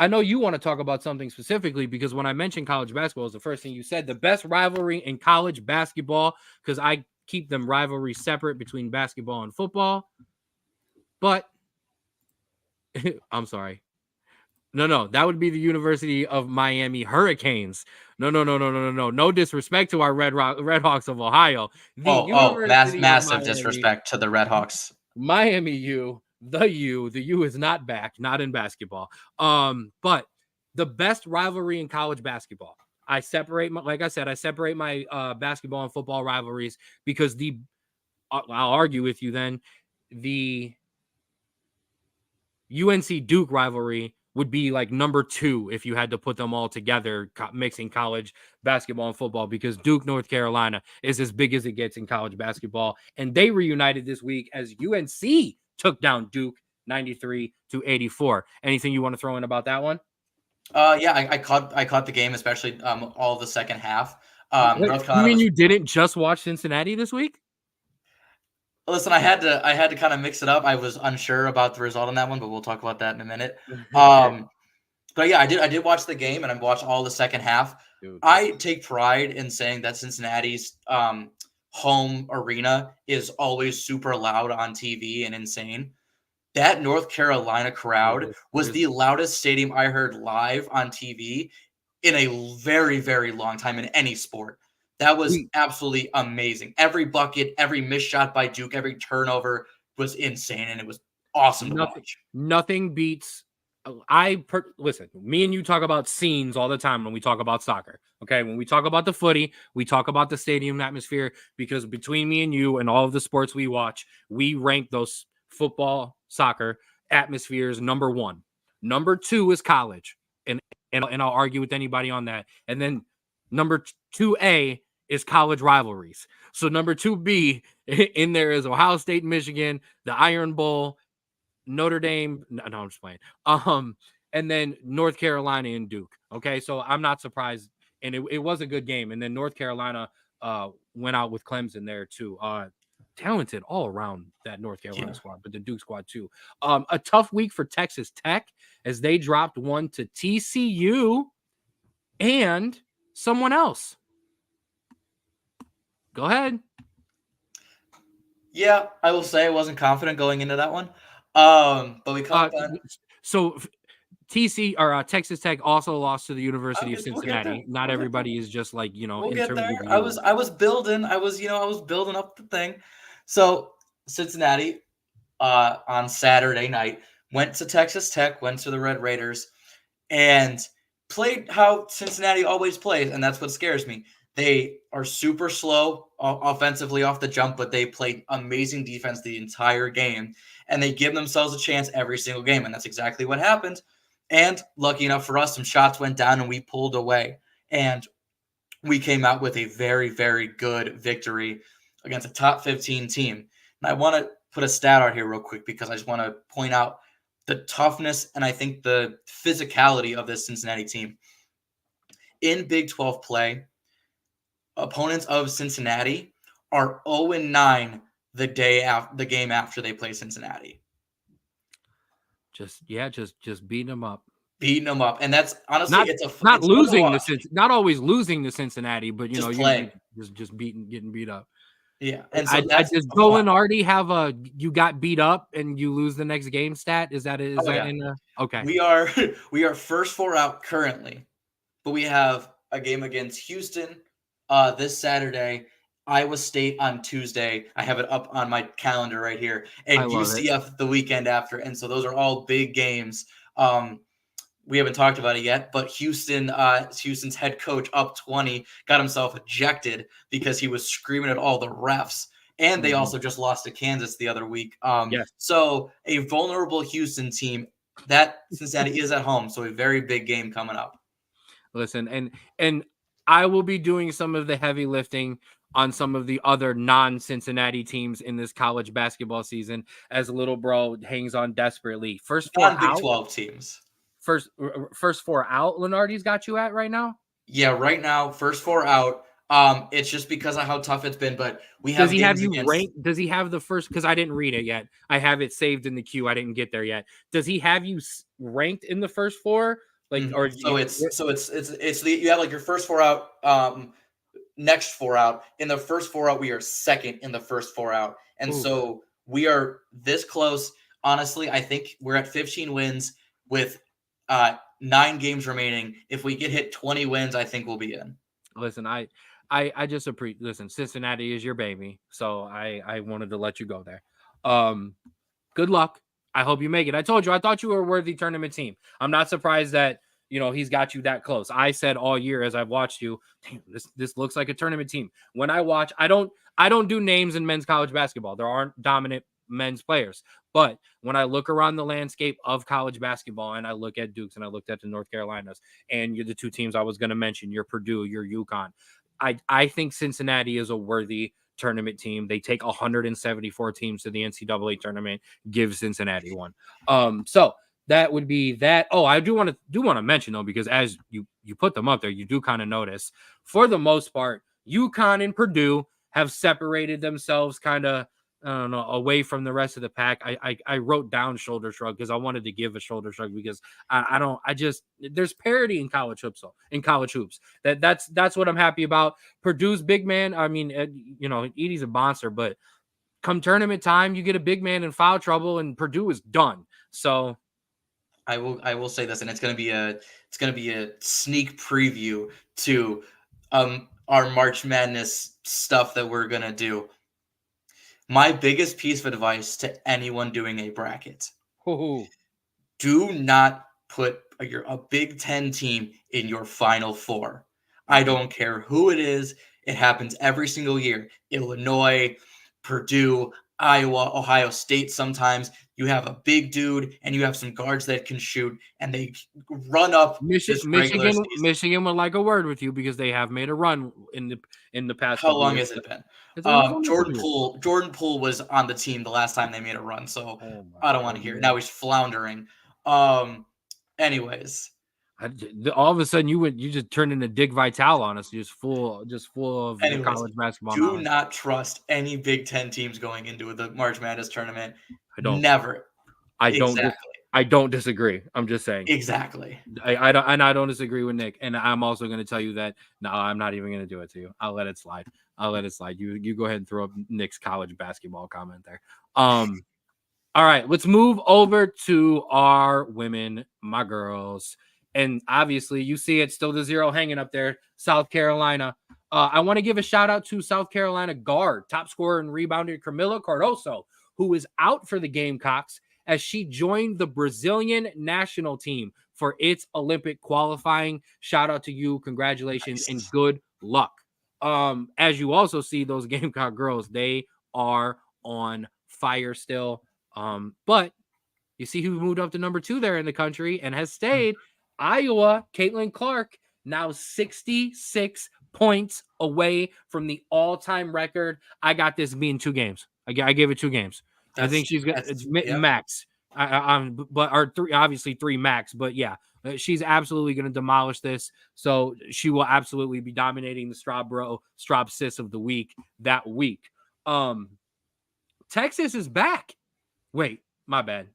Speaker 1: I know you want to talk about something specifically, because when I mentioned college basketball, is the first thing you said, the best rivalry in college basketball, because I keep them rivalries separate between basketball and football. But I'm sorry. No, that would be the University of Miami Hurricanes. No. No disrespect to our Red Hawks of Ohio.
Speaker 2: Massive disrespect to the Red Hawks.
Speaker 1: Miami U. The U is not back, not in basketball. But the best rivalry in college basketball. I separate my basketball and football rivalries, because I'll argue with you then, the UNC Duke rivalry would be like number 2 if you had to put them all together, mixing college basketball and football, because Duke, North Carolina is as big as it gets in college basketball. And they reunited this week as UNC took down Duke 93-84. Anything you want to throw in about that one?
Speaker 2: Yeah, I caught the game, especially all the second half.
Speaker 1: North Carolina. You mean you didn't just watch Cincinnati this week?
Speaker 2: Listen, I had to kind of mix it up. I was unsure about the result on that one, but we'll talk about that in a minute. But yeah, I did watch the game, and I watched all the second half. Dude. I take pride in saying that Cincinnati's home arena is always super loud on TV and insane. That North Carolina crowd was the loudest stadium I heard live on TV in a very, very long time in any sport. That was absolutely amazing. Every bucket, every missed shot by Duke, every turnover was insane, and it was awesome to watch.
Speaker 1: Nothing beats. Listen, me and you talk about scenes all the time when we talk about soccer. Okay, when we talk about the footy, we talk about the stadium atmosphere, because between me and you and all of the sports we watch, we rank those football, soccer atmospheres number 1. Number 2 is college, and I'll argue with anybody on that. And then number 2A is college rivalries. So number 2B in there is Ohio State, Michigan, the Iron Bowl, Notre Dame. No, I'm just playing. And then North Carolina and Duke. Okay, so I'm not surprised, and it was a good game. And then North Carolina went out with Clemson there too. Talented all around, that North Carolina squad, but the Duke squad too. A tough week for Texas Tech as they dropped one to TCU and someone else. Go ahead.
Speaker 2: Yeah, I will say I wasn't confident going into that one. But we come
Speaker 1: so Texas Tech also lost to the University of Cincinnati. Not everybody is just like,
Speaker 2: we'll get there. I was building up the thing. So Cincinnati on Saturday night went to Texas Tech, went to the Red Raiders, and played how Cincinnati always plays, and that's what scares me. They are super slow offensively off the jump, but they play amazing defense the entire game, and they give themselves a chance every single game, and that's exactly what happened. And lucky enough for us, some shots went down and we pulled away, and we came out with a very, very good victory against a top 15 team. And I want to put a stat out here real quick because I just want to point out the toughness and I think the physicality of this Cincinnati team. In Big 12 play, opponents of Cincinnati are 0-9 the game after they play Cincinnati.
Speaker 1: Just beating them up.
Speaker 2: And that's honestly
Speaker 1: not losing not always losing to Cincinnati, but
Speaker 2: just
Speaker 1: getting beat up.
Speaker 2: Yeah, and
Speaker 1: so does Joe Lenardi have a you got beat up and you lose the next game stat? Is that okay?
Speaker 2: We are first 4 out currently, but we have a game against Houston this Saturday, Iowa State on Tuesday. I have it up on my calendar right here, and UCF the weekend after, and so those are all big games. We haven't talked about it yet, but Houston's head coach up 20 got himself ejected because he was screaming at all the refs. And they also just lost to Kansas the other week. So a vulnerable Houston team that Cincinnati is at home. So a very big game coming up.
Speaker 1: Listen, and I will be doing some of the heavy lifting on some of the other non-Cincinnati teams in this college basketball season as little bro hangs on desperately. First 4
Speaker 2: Big 12 teams.
Speaker 1: First 4 out, Lenardi's got you at right now?
Speaker 2: Yeah, right now, first 4 out. It's just because of how tough it's been, but we have.
Speaker 1: Does he have you ranked? Does he have the first? Because I didn't read it yet. I have it saved in the queue. I didn't get there yet. Does he have you ranked in the first 4? Like, or
Speaker 2: you have like your first 4 out, next 4 out. In the first 4 out, we are second in the first 4 out, and so we are this close. Honestly, I think we're at 15 wins with 9 games remaining. If we get hit 20 wins, I think we'll be in.
Speaker 1: Listen, I just appreciate. Listen, Cincinnati is your baby, so I wanted to let you go there. Good luck. I hope you make it. I told you, I thought you were a worthy tournament team. I'm not surprised that he's got you that close. I said all year as I've watched you, damn, this looks like a tournament team. When I watch, I don't do names in men's college basketball. There aren't dominant men's players. But when I look around the landscape of college basketball and I look at Dukes and I looked at the North Carolinas and you're the 2 teams I was going to mention, you're Purdue, you're UConn. I think Cincinnati is a worthy tournament team. They take 174 teams to the NCAA tournament, give Cincinnati one. So that would be that. Oh, I do want to mention though, because as you put them up there, you do kind of notice for the most part, UConn and Purdue have separated themselves kind of, I don't know, away from the rest of the pack. I wrote down shoulder shrug because I wanted to give a shoulder shrug because there's parity in college hoops. That's what I'm happy about. Purdue's big man. I mean, Edey's a monster, but come tournament time, you get a big man in foul trouble and Purdue is done. So
Speaker 2: I will say this, and it's going to be a sneak preview to our March Madness stuff that we're going to do. My biggest piece of advice to anyone doing a bracket: do not put a Big Ten team in your Final Four. I don't care who it is. It happens every single year. Illinois, Purdue, Iowa, Ohio State. Sometimes you have a big dude and you have some guards that can shoot, and they run up.
Speaker 1: Michigan would like a word with you because they have made a run in the past.
Speaker 2: How long has it been? Jordan Poole was on the team the last time they made a run, so I don't want to hear it. Now he's floundering. Anyways,
Speaker 1: all of a sudden you just turned into Dick Vitale on us, just full of college basketball.
Speaker 2: Do not trust any Big Ten teams going into the March Madness tournament.
Speaker 1: I don't.
Speaker 2: Never.
Speaker 1: I don't disagree. I'm just saying.
Speaker 2: Exactly.
Speaker 1: I don't disagree with Nick, and I'm also going to tell you that no, I'm not even going to do it to you. I'll let it slide. You go ahead and throw up Nick's college basketball comment there. All right, let's move over to our women, my girls. And obviously, you see it still the 0 hanging up there, South Carolina. I want to give a shout out to South Carolina guard, top scorer and rebounder Camila Cardoso, who is out for the Gamecocks as she joined the Brazilian national team for its Olympic qualifying. Shout out to you. Congratulations and good luck. As you also see, those Gamecock girls, they are on fire still. But you see who moved up to number 2 there in the country and has stayed. Iowa, Caitlin Clark, now 66 points away from the all-time record. I got this being 2 games. I gave it 2 games. I think she's got max. But or 3, obviously 3 max. But yeah, she's absolutely going to demolish this. So she will absolutely be dominating the Straub Sis of the week that week. Texas is back. Wait, my bad.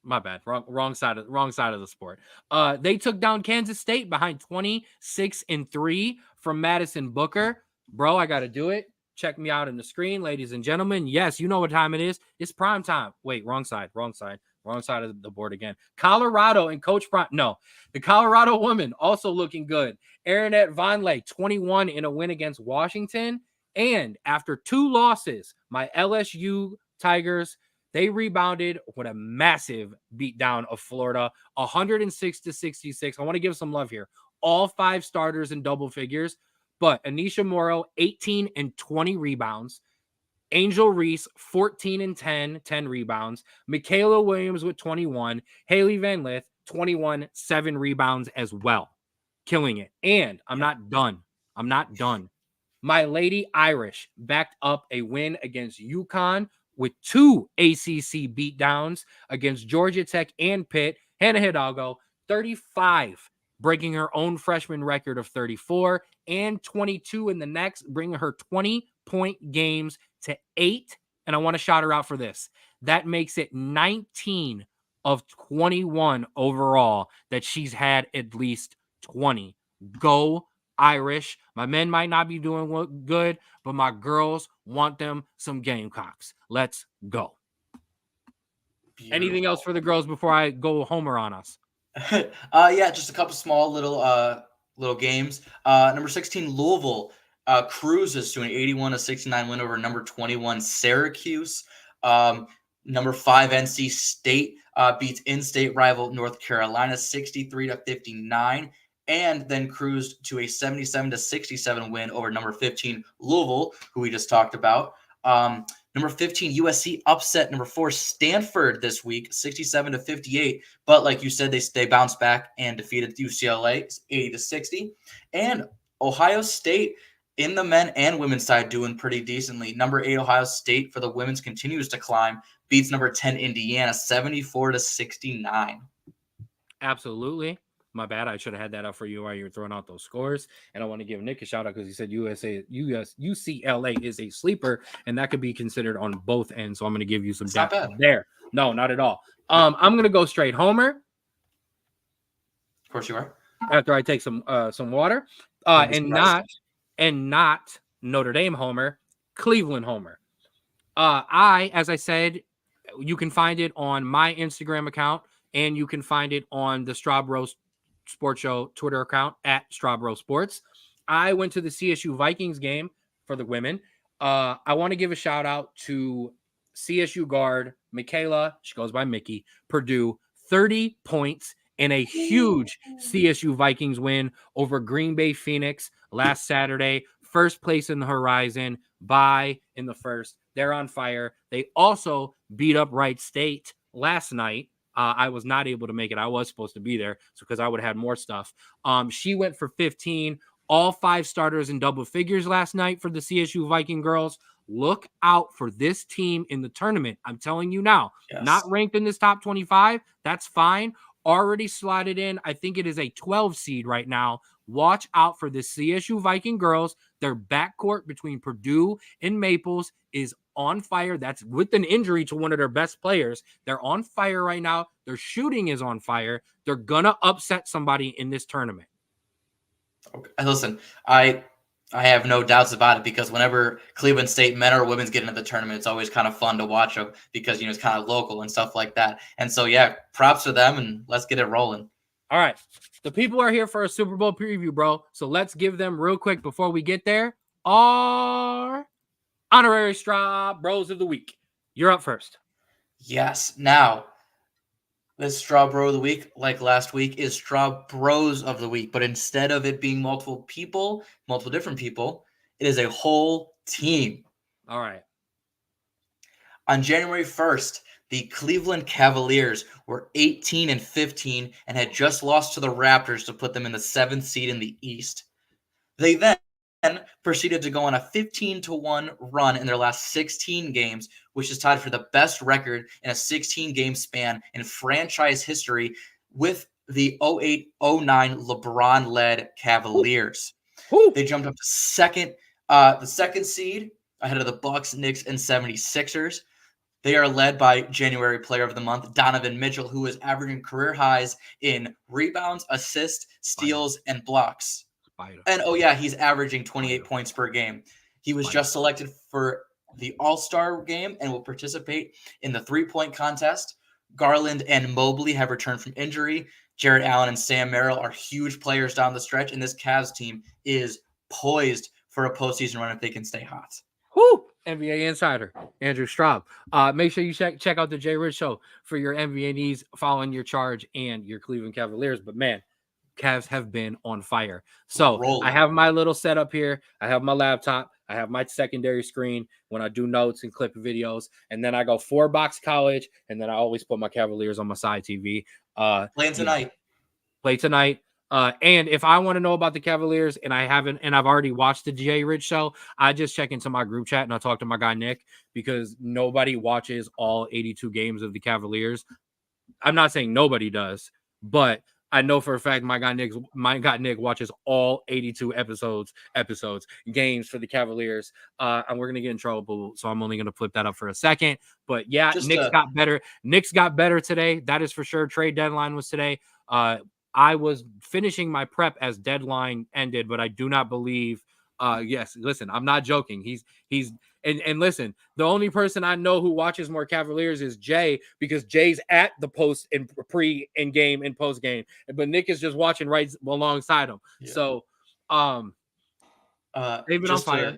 Speaker 1: Wrong side of the sport. They took down Kansas State behind 26-3 from Madison Booker. Bro, I got to do it. Check me out on the screen, ladies and gentlemen. Yes, you know what time it is. It's prime time. Wait, wrong side of the board again. Colorado and Coach Brown. No, the Colorado woman also looking good. Aaronette Vonleh, 21 in a win against Washington. And after 2 losses, my LSU Tigers, they rebounded with a massive beatdown of Florida, 106-66. I want to give some love here. All 5 starters in double figures, but Anisha Morrow, 18 and 20 rebounds. Angel Reese, 14 and 10 rebounds. Michaela Williams with 21. Haley Van Lith, 21, 7 rebounds as well. Killing it. And I'm not done. My Lady Irish backed up a win against UConn with 2 ACC beatdowns against Georgia Tech and Pitt. Hannah Hidalgo, 35, breaking her own freshman record of 34, and 22 in the next, bringing her 20-point games to 8. And I want to shout her out for this. That makes it 19 of 21 overall that she's had at least 20. Go Irish. My men might not be doing good, but my girls want them some Gamecocks. Let's go. Beautiful. Anything else for the girls before I go homer on us?
Speaker 2: Yeah, just a couple small little games. Number 16 Louisville cruises to an 81-69 win over number 21 Syracuse. Number 5 NC State beats in-state rival North Carolina 63-59. And then cruised to a 77-67 win over number 15 Louisville, who we just talked about. Number 15 USC upset number 4 Stanford this week, 67-58. But like you said, they bounced back and defeated UCLA 80-60. And Ohio State in the men and women's side doing pretty decently. Number 8 Ohio State for the women's continues to climb, beats number 10 Indiana 74-69.
Speaker 1: Absolutely. My bad. I should have had that up for you while you were throwing out those scores. And I want to give Nick a shout out because he said UCLA is a sleeper, and that could be considered on both ends. So I'm going to give you some depth there. No, not at all. I'm going to go straight homer.
Speaker 2: Of course you are.
Speaker 1: After I take some water, and not Notre Dame homer, Cleveland homer. As I said, you can find it on my Instagram account, and you can find it on the Straub Sports Show Twitter account at Straub Sports. I went to the CSU Vikings game for the women. I want to give a shout out to CSU guard Michaela. She goes by Mickey. Purdue, 30 points in a huge CSU Vikings win over Green Bay Phoenix last Saturday. First place in the Horizon, bye in the first. They're on fire. They also beat up Wright State last night. I was not able to make it. I was supposed to be there because I would have had more stuff. She went for 15, all 5 starters in double figures last night for the CSU Viking girls. Look out for this team in the tournament. I'm telling you now, not ranked in this top 25. That's fine. Already slotted in. I think it is a 12 seed right now. Watch out for the CSU Viking girls. Their backcourt between Purdue and Maples is on fire. That's with an injury to one of their best players. They're on fire right now. Their shooting is on fire. They're gonna upset somebody in this tournament.
Speaker 2: Okay. Listen, I have no doubts about it because whenever Cleveland State men or women's get into the tournament, it's always kind of fun to watch them because it's kind of local and stuff like that. And so yeah, props to them and let's get it rolling.
Speaker 1: All right. The people are here for a Super Bowl preview, bro. So let's give them real quick before we get there our honorary Straub Bros of the Week. You're up first.
Speaker 2: Yes. Now, This Straub Bro of the Week, like last week, is Straub Bros of the Week. But instead of it being multiple people, multiple different people, it is a whole team.
Speaker 1: All right.
Speaker 2: On January 1st, the Cleveland Cavaliers were 18-15 and had just lost to the Raptors to put them in the 7th seed in the East. They then proceeded to go on a 15-1 run in their last 16 games, which is tied for the best record in a 16-game span in franchise history with the 08-09 LeBron-led Cavaliers.
Speaker 1: Woo.
Speaker 2: They jumped up to the second seed ahead of the Bucks, Knicks, and 76ers. They are led by January Player of the Month, Donovan Mitchell, who is averaging career highs in rebounds, assists, steals, and blocks.
Speaker 1: Spider.
Speaker 2: And oh yeah, he's averaging 28 points per game. He was just selected for the All-Star game and will participate in the three-point contest. Garland and Mobley have returned from injury. Jarrett Allen and Sam Merrill are huge players down the stretch, and this Cavs team is poised for a postseason run if they can stay hot.
Speaker 1: Whoo! NBA Insider, Andrew Straub. Make sure you check out the Jay Rich Show for your NBA needs following your charge and your Cleveland Cavaliers. But man, Cavs have been on fire. So I have my little setup here. I have my laptop. I have my secondary screen when I do notes and clip videos. And then I go 4-box college. And then I always put my Cavaliers on my side TV.
Speaker 2: Playing tonight.
Speaker 1: Play tonight. And if I want to know about the Cavaliers and I've already watched the Jay Rich Show, I just check into my group chat and I talk to my guy Nick, because nobody watches all 82 games of the Cavaliers. I'm not saying nobody does, but I know for a fact my guy Nick watches all 82 games for the Cavaliers. And we're gonna get in trouble, so I'm only gonna flip that up for a second. But yeah, Knicks got better. Knicks got better today. That is for sure. Trade deadline was today. I was finishing my prep as deadline ended, but I do not believe. Yes, listen, I'm not joking. And listen, the only person I know who watches more Cavaliers is Jay, because Jay's at the post and pre and game and post game, but Nick is just watching right alongside him. Yeah. So, they've been on fire.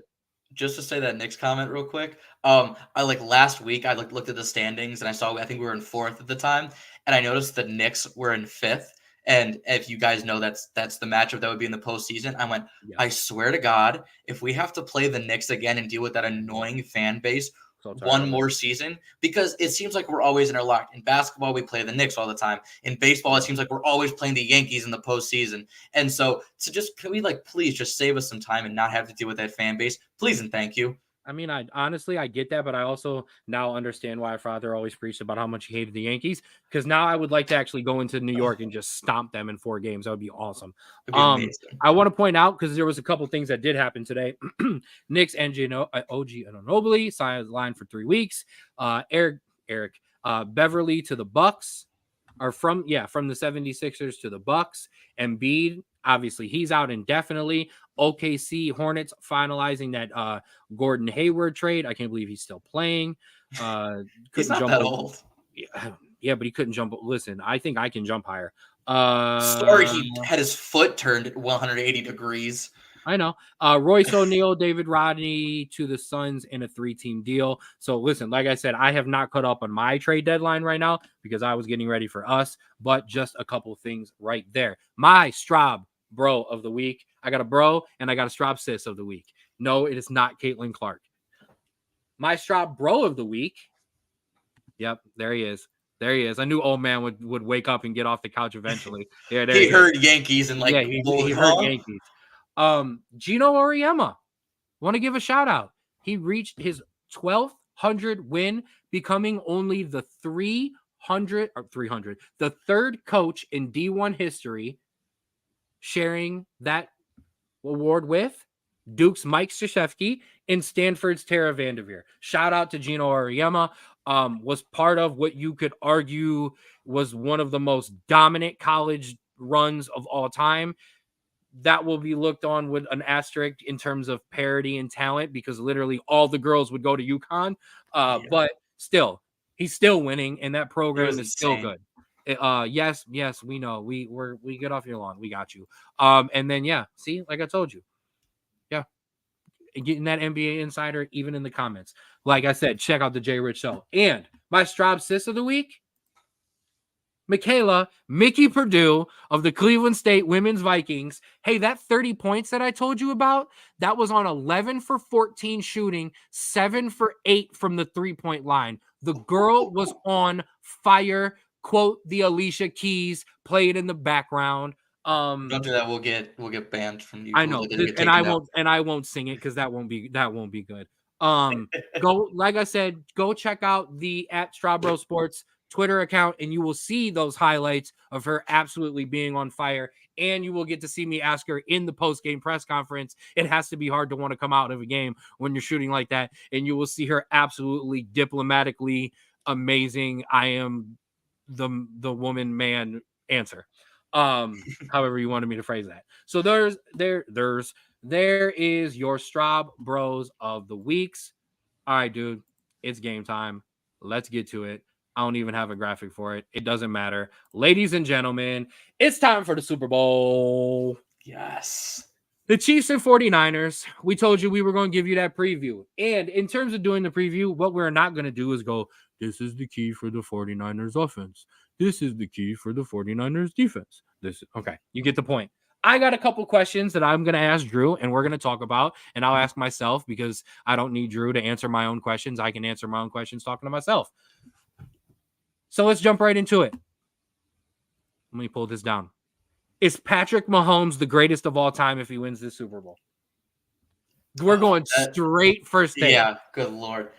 Speaker 2: Just to say that Nick's comment real quick. I last week I looked at the standings and I think we were in 4th at the time, and I noticed the Knicks were in 5th. And if you guys know that's the matchup that would be in the postseason, I went, yeah. I swear to God, if we have to play the Knicks again and deal with that annoying fan base one more season, because it seems like we're always interlocked. In basketball, we play the Knicks all the time. In baseball, it seems like we're always playing the Yankees in the postseason. And so can we please just save us some time and not have to deal with that fan base? Please and thank you.
Speaker 1: I mean, I get that, but I also now understand why Father always preached about how much he hated the Yankees, because now I would like to actually go into New York and just stomp them in 4 games. That would be awesome. I want to point out, because there was a couple things that did happen today. Knicks and OG Anunoby signed the line for 3 weeks. Eric Beverly to the Bucks, or from the 76ers to the Bucks. Embiid, obviously he's out indefinitely. OKC Hornets finalizing that Gordon Hayward trade. I can't believe he's still playing.
Speaker 2: He's not that old.
Speaker 1: Yeah, but he couldn't jump. Listen, I think I can jump higher.
Speaker 2: Sorry, he had his foot turned at 180 degrees.
Speaker 1: I know. Royce O'Neal, David Rodney to the Suns in a 3-team deal. So listen, like I said, I have not caught up on my trade deadline right now because I was getting ready for us, but just a couple things right there. My Straub Bro of the week. I got a bro and I got a Straub sis of the week. No, it is not Caitlin Clark. My Straub Bro of the week. Yep, there he is. There he is. I knew old man would wake up and get off the couch eventually. Yeah,
Speaker 2: he heard Yankees and
Speaker 1: he heard Yankees. Gino Auriemma, want to give a shout out. He reached his 1,200 win, becoming only the 300, the third coach in D1 history sharing that award with Duke's Mike Krzyzewski and Stanford's Tara Vanderveer. Shout out to Gino Auriemma. Was part of what you could argue was one of the most dominant college runs of all time. That will be looked on with an asterisk in terms of parity and talent, because literally all the girls would go to UConn. But still, he's still winning, and that program is still good. Yes, we know. We get off your lawn. We got you. And then see, like I told you, getting that NBA insider even in the comments. Like I said, check out the Jay Rich Show. And my Straub sis of the week, Michaela, Mickey Purdue of the Cleveland State Women's Vikings. Hey, that 30 points that I told you about, that was on 11 for 14 shooting, 7 for 8 from the 3-point line. The girl was on fire. Quote the Alicia Keys, played in the background.
Speaker 2: Don't do that. We'll get banned from
Speaker 1: I
Speaker 2: YouTube.
Speaker 1: know,
Speaker 2: It'll get
Speaker 1: and
Speaker 2: taken down.
Speaker 1: I won't sing it because that won't be good. Go, like I said, go check out the @Straub Sports Twitter account, and you will see those highlights of her absolutely being on fire. And you will get to see me ask her in the post-game press conference. It has to be hard to want to come out of a game when you're shooting like that. And you will see her absolutely diplomatically amazing. I am the woman man answer. However you wanted me to phrase that. So there is your Straub Bros of the weeks. All right, dude, it's game time. Let's get to it. I don't even have a graphic for it. It doesn't matter. Ladies and gentlemen, it's time for the Super Bowl.
Speaker 2: Yes.
Speaker 1: The Chiefs and 49ers. We told you we were going to give you that preview. And in terms of doing the preview, what we're not going to do is go, this is the key for the 49ers offense. This is the key for the 49ers defense. Okay, you get the point. I got a couple questions that I'm going to ask Drew, and we're going to talk about, and I'll ask myself because I don't need Drew to answer my own questions. I can answer my own questions talking to myself. So let's jump right into it. Let me pull this down. Is Patrick Mahomes the greatest of all time if he wins this Super Bowl? We're going straight first take.
Speaker 2: Yeah, good Lord.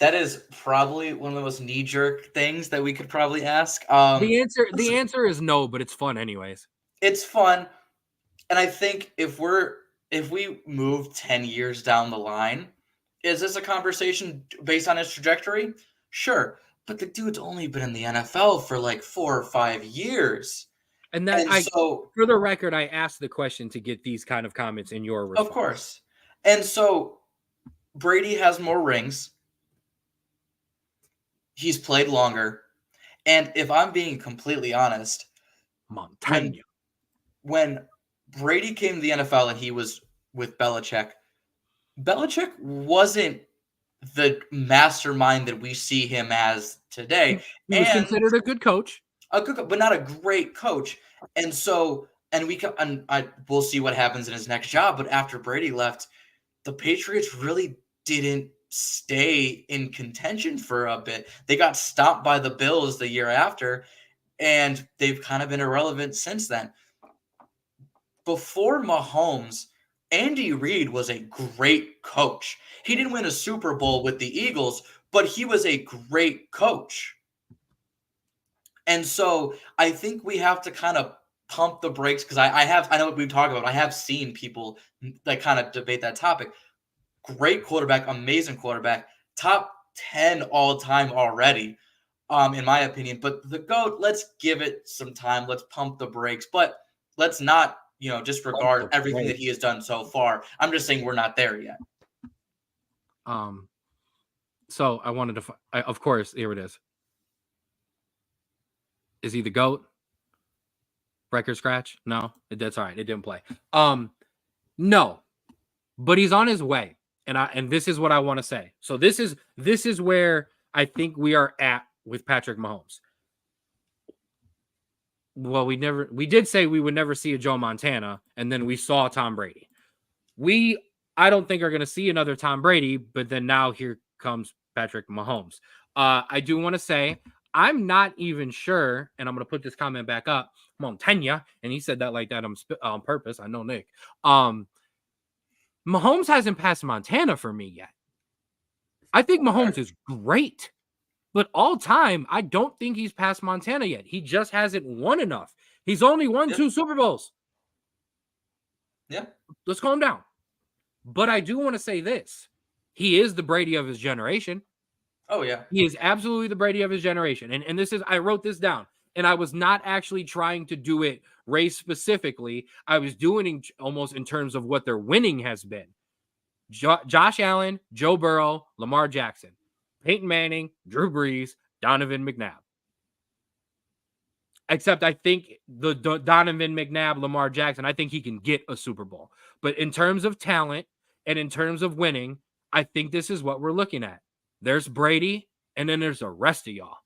Speaker 2: That is probably one of the most knee-jerk things that we could probably ask.
Speaker 1: The answer is no, but it's fun anyways.
Speaker 2: It's fun. And I think if we move 10 years down the line, is this a conversation based on his trajectory? Sure. But the dude's only been in the NFL for like 4 or 5 years.
Speaker 1: So, for the record, I asked the question to get these kind of comments in your response.
Speaker 2: Of course. And so Brady has more rings. He's played longer. And if I'm being completely honest,
Speaker 1: Montana.
Speaker 2: When Brady came to the NFL and he was with Belichick wasn't the mastermind that we see him as today.
Speaker 1: He was considered a good coach.
Speaker 2: But not a great coach. And so, we'll see what happens in his next job. But after Brady left, the Patriots really didn't stay in contention for a bit. They got stopped by the Bills the year after, and they've kind of been irrelevant since then. Before Mahomes, Andy Reid was a great coach. He didn't win a Super Bowl with the Eagles, but he was a great coach. And so I think we have to kind of pump the brakes because I know what we talk about. I have seen people that kind of debate that topic. Great quarterback, amazing quarterback, top 10 all time already, in my opinion. But the GOAT, let's give it some time. Let's pump the brakes, but let's not, disregard everything that he has done so far. I'm just saying we're not there yet.
Speaker 1: So I wanted to, of course, here it is. Is he the GOAT? Record scratch? No, that's all right. It didn't play. No, but he's on his way. And this is what I want to say. So this is where I think we are at with Patrick Mahomes. Well, we did say we would never see a Joe Montana, and then we saw Tom Brady. I don't think are going to see another Tom Brady, but then now here comes Patrick Mahomes. I do want to say I'm not even sure, and I'm going to put this comment back up, Montana, and he said that like that on purpose. I know Nick. Mahomes hasn't passed Montana for me yet. I think Mahomes is great, but all time, I don't think he's passed Montana yet. He just hasn't won enough. He's only won 2 Super Bowls.
Speaker 2: Yeah.
Speaker 1: Let's calm down. But I do want to say this. He is the Brady of his generation.
Speaker 2: Oh, yeah.
Speaker 1: He is absolutely the Brady of his generation. And this is, I wrote this down. And I was not actually trying to do it race specifically. I was doing it almost in terms of what their winning has been. Josh Allen, Joe Burrow, Lamar Jackson, Peyton Manning, Drew Brees, Donovan McNabb. Except I think the Donovan McNabb, Lamar Jackson, I think he can get a Super Bowl. But in terms of talent and in terms of winning, I think this is what we're looking at. There's Brady, and then there's the rest of y'all.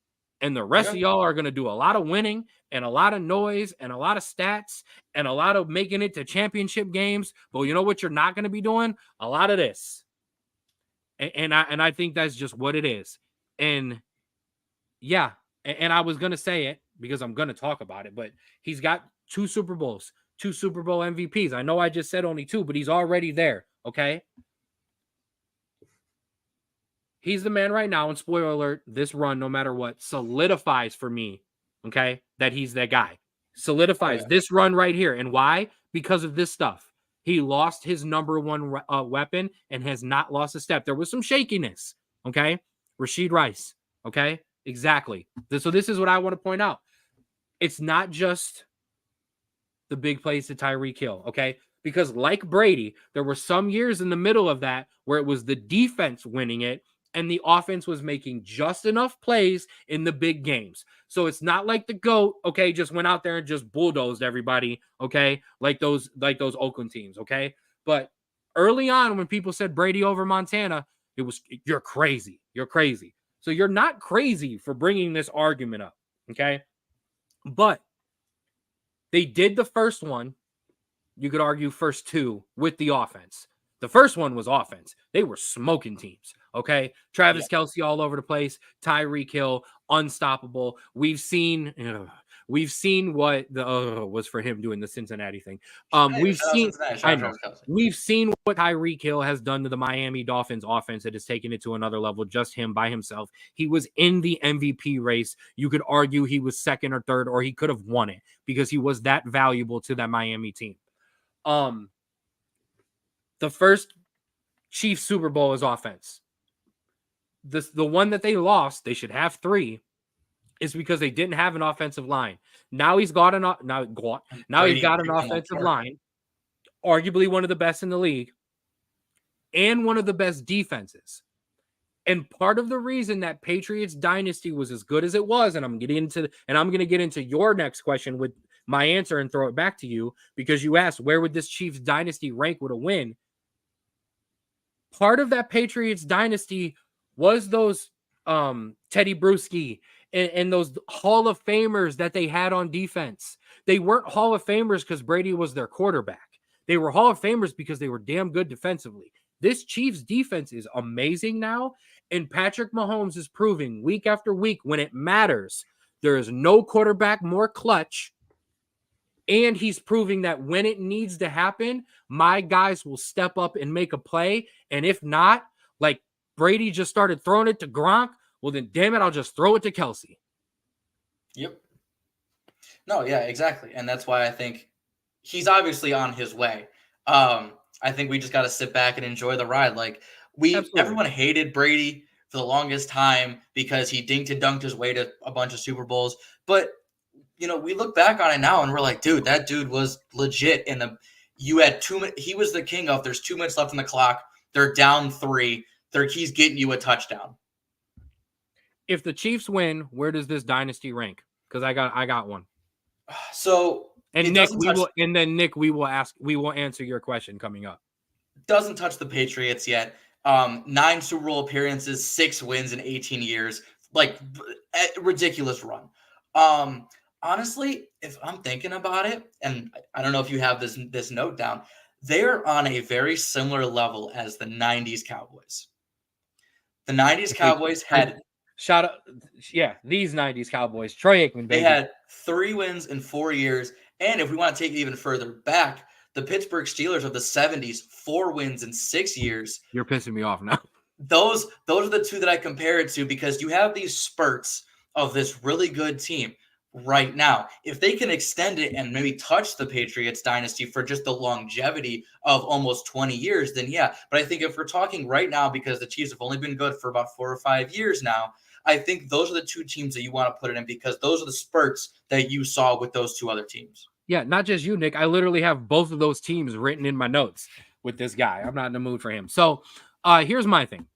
Speaker 1: And the rest of y'all are going to do a lot of winning and a lot of noise and a lot of stats and a lot of making it to championship games. But you know what you're not going to be doing? A lot of this. And I think that's just what it is. And yeah, and I was going to say it because I'm going to talk about it, but he's got 2 Super Bowls, 2 Super Bowl MVPs. I know I just said only 2, but he's already there, okay? He's the man right now, and spoiler alert, this run, no matter what, solidifies for me, okay, that he's that guy. Solidifies this run right here. And why? Because of this stuff. He lost his number 1 weapon and has not lost a step. There was some shakiness, okay? Rashid Rice, okay? Exactly. So this is what I want to point out. It's not just the big plays to Tyreek Hill, okay? Because like Brady, there were some years in the middle of that where it was the defense winning it and the offense was making just enough plays in the big games. So it's not like the GOAT, okay, just went out there and just bulldozed everybody, okay, like those Oakland teams, okay? But early on when people said Brady over Montana, it was, you're crazy. You're crazy. So you're not crazy for bringing this argument up, okay? But they did the first one. You could argue first 2 with the offense. The first one was offense. They were smoking teams, okay? Travis Kelce all over the place. Tyreek Hill, unstoppable. We've seen what the was for him doing the Cincinnati thing. We've seen what Tyreek Hill has done to the Miami Dolphins offense that has taken it to another level, just him by himself. He was in the MVP race. You could argue he was second or third, or he could have won it because he was that valuable to that Miami team. The first Chiefs Super Bowl is offense. The one that they lost, they should have 3, is because they didn't have an offensive line. Now he's got an offensive line, arguably one of the best in the league, and one of the best defenses. And part of the reason that Patriots dynasty was as good as it was, and I'm going to get into your next question with my answer and throw it back to you, because you asked where would this Chiefs dynasty rank with a win. Part of that Patriots dynasty was those Teddy Bruschi and those Hall of Famers that they had on defense. They weren't Hall of Famers because Brady was their quarterback. They were Hall of Famers because they were damn good defensively. This Chiefs defense is amazing now, and Patrick Mahomes is proving week after week when it matters, there is no quarterback more clutch. And he's proving that when it needs to happen, my guys will step up and make a play. And if not, like Brady just started throwing it to Gronk, well, then damn it, I'll just throw it to Kelce.
Speaker 2: Yep. No, yeah, exactly. And that's why I think he's obviously on his way. I think we just got to sit back and enjoy the ride. Like everyone hated Brady for the longest time because he dinked and dunked his way to a bunch of Super Bowls. But we look back on it now and we're like, dude, that dude was legit. You had he was the king of, there's 2 minutes left on the clock. They're down 3. He's getting you a touchdown.
Speaker 1: If the Chiefs win, where does this dynasty rank? Because I got one.
Speaker 2: So
Speaker 1: Nick, we will answer your question coming up.
Speaker 2: Doesn't touch the Patriots yet. 9 Super Bowl appearances, 6 wins in 18 years. Like ridiculous run. Honestly, if I'm thinking about it, and I don't know if you have this note down, they're on a very similar level as the 90s Cowboys. The 90s Cowboys had
Speaker 1: these 90s Cowboys, Troy Aikman, baby.
Speaker 2: They had 3 wins in 4 years, and if we want to take it even further back, the Pittsburgh Steelers of the 70s, 4 wins in 6 years.
Speaker 1: You're pissing me off now.
Speaker 2: Those are the 2 that I compare it to, because you have these spurts of this really good team right now. If they can extend it and maybe touch the Patriots dynasty for just the longevity of almost 20 years, then yeah. But I think if we're talking right now, because the Chiefs have only been good for about 4 or 5 years now, I think those are the 2 teams that you want to put it in, because those are the spurts that you saw with those 2 other teams.
Speaker 1: Yeah, not just you, Nick. I literally have both of those teams written in my notes with this guy. I'm not in the mood for him. So here's my thing.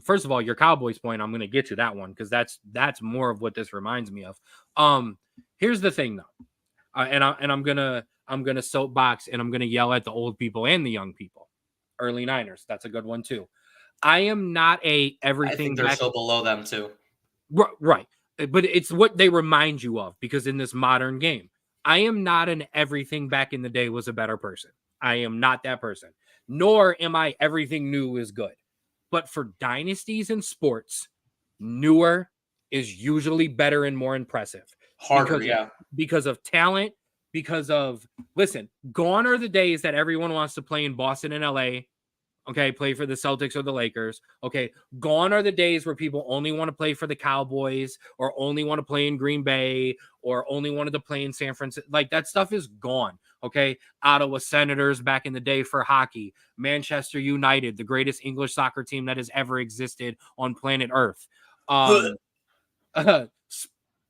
Speaker 1: First of all, your Cowboys point, I'm going to get to that one because that's more of what this reminds me of. Here's the thing though, and I'm gonna soapbox and I'm gonna yell at the old people and the young people. Early Niners, that's a good one too. I am not a everything.
Speaker 2: I think they're so below them too.
Speaker 1: Right. But it's what they remind you of, because in this modern game, I am not an everything back in the day was a better person. I am not that person. Nor am I everything new is good. But for dynasties in sports, newer is usually better and more impressive
Speaker 2: Harder, yeah.
Speaker 1: because of talent, because of listen, gone are the days that everyone wants to play in Boston and LA. Okay, play for the Celtics or the Lakers. Okay, gone are the days where people only want to play for the Cowboys or only want to play in Green Bay or only wanted to play in San Francisco. Like that stuff is gone. Okay, Ottawa Senators back in the day for hockey, Manchester United, the greatest English soccer team that has ever existed on planet Earth. Um,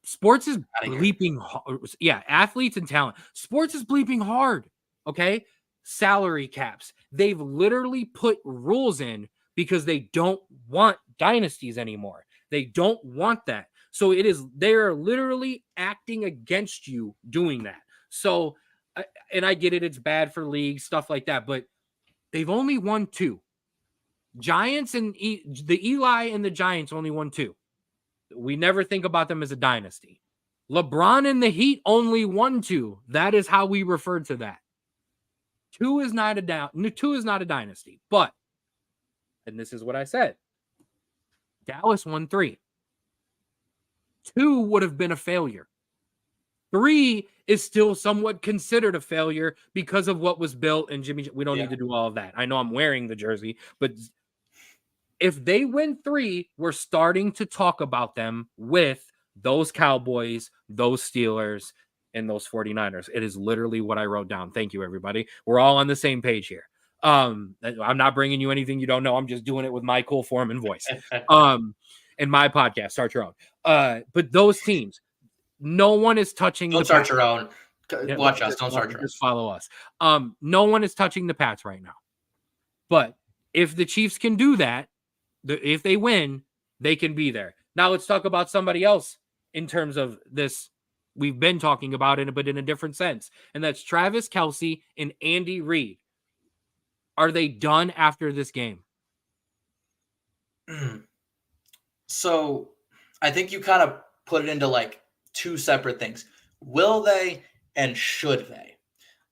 Speaker 1: sports is bleeping hard. Yeah, athletes and talent. Sports is bleeping hard. Okay, salary caps. They've literally put rules in because they don't want dynasties anymore. They don't want that. So they're literally acting against you doing that. So, and I get it, it's bad for leagues, stuff like that, but they've only won 2. Giants and the Eli and the Giants only won 2. We never think about them as a dynasty. LeBron and the Heat only won 2. That is how we refer to that. 2 is not a dynasty, but, and this is what I said, Dallas won 3. 2 would have been a failure. 3 is still somewhat considered a failure because of what was built. And Jimmy, we don't need to do all of that. I know I'm wearing the jersey, but if they win 3, we're starting to talk about them with those Cowboys, those Steelers, and those 49ers. It is literally what I wrote down. Thank you, everybody. We're all on the same page here. I'm not bringing you anything you don't know. I'm just doing it with my cool form and voice. In my podcast, Start Your Own. But those teams, no one is touching.
Speaker 2: Don't start your own. Watch us. Don't start your own.
Speaker 1: Just follow us. No one is touching the Pats right now. But if the Chiefs can do that, if they win, they can be there. Now let's talk about somebody else in terms of this. We've been talking about it, but in a different sense. And that's Travis Kelce and Andy Reid. Are they done after this game?
Speaker 2: So I think you kind of put it into like 2 separate things. Will they and should they?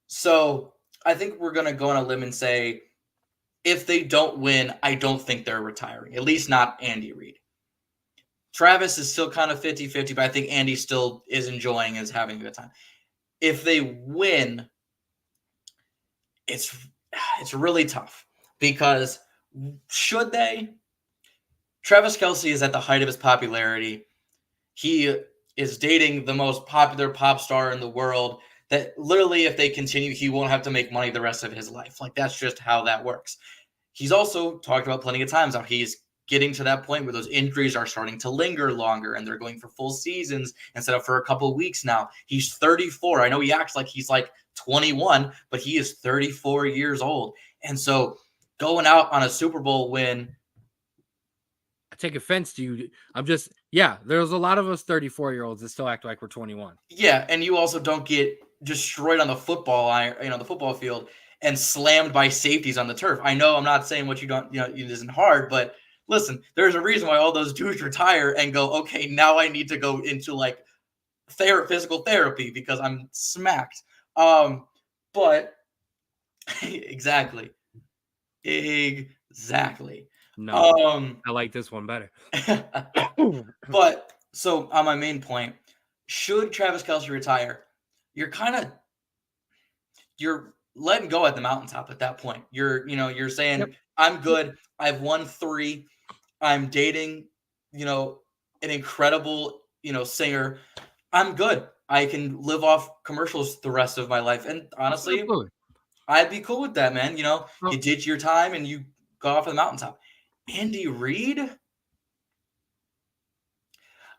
Speaker 2: So I think we're going to go on a limb and say, if they don't win, I don't think they're retiring, at least not Andy Reid. Travis is still kind of 50-50, but I think Andy still is enjoying, is having a good time. If they win, it's really tough because should they? Travis Kelce is at the height of his popularity. He is dating the most popular pop star in the world that literally, if they continue, he won't have to make money the rest of his life. Like, that's just how that works. He's also talked about plenty of times how he's getting to that point where those injuries are starting to linger longer and they're going for full seasons instead of for a couple of weeks now. He's 34. I know he acts like he's like 21, but he is 34 years old. And so going out on a Super Bowl win,
Speaker 1: I take offense to you. There's a lot of us 34-year-olds that still act like we're 21.
Speaker 2: Yeah, and you also don't get destroyed on the the football field and slammed by safeties on the turf. I know I'm not saying what you don't, it isn't hard, but listen, there's a reason why all those dudes retire and go, okay, now I need to go into like physical therapy because I'm smacked. But exactly.
Speaker 1: No, I like this one better.
Speaker 2: But so on my main point, should Travis Kelce retire? You're letting go at the mountaintop at that point. You're saying, yep, I'm good. I've won 3. I'm dating, an incredible, singer. I'm good. I can live off commercials the rest of my life. And honestly, absolutely, I'd be cool with that, man. You did your time and you go off of the mountaintop. Andy Reid,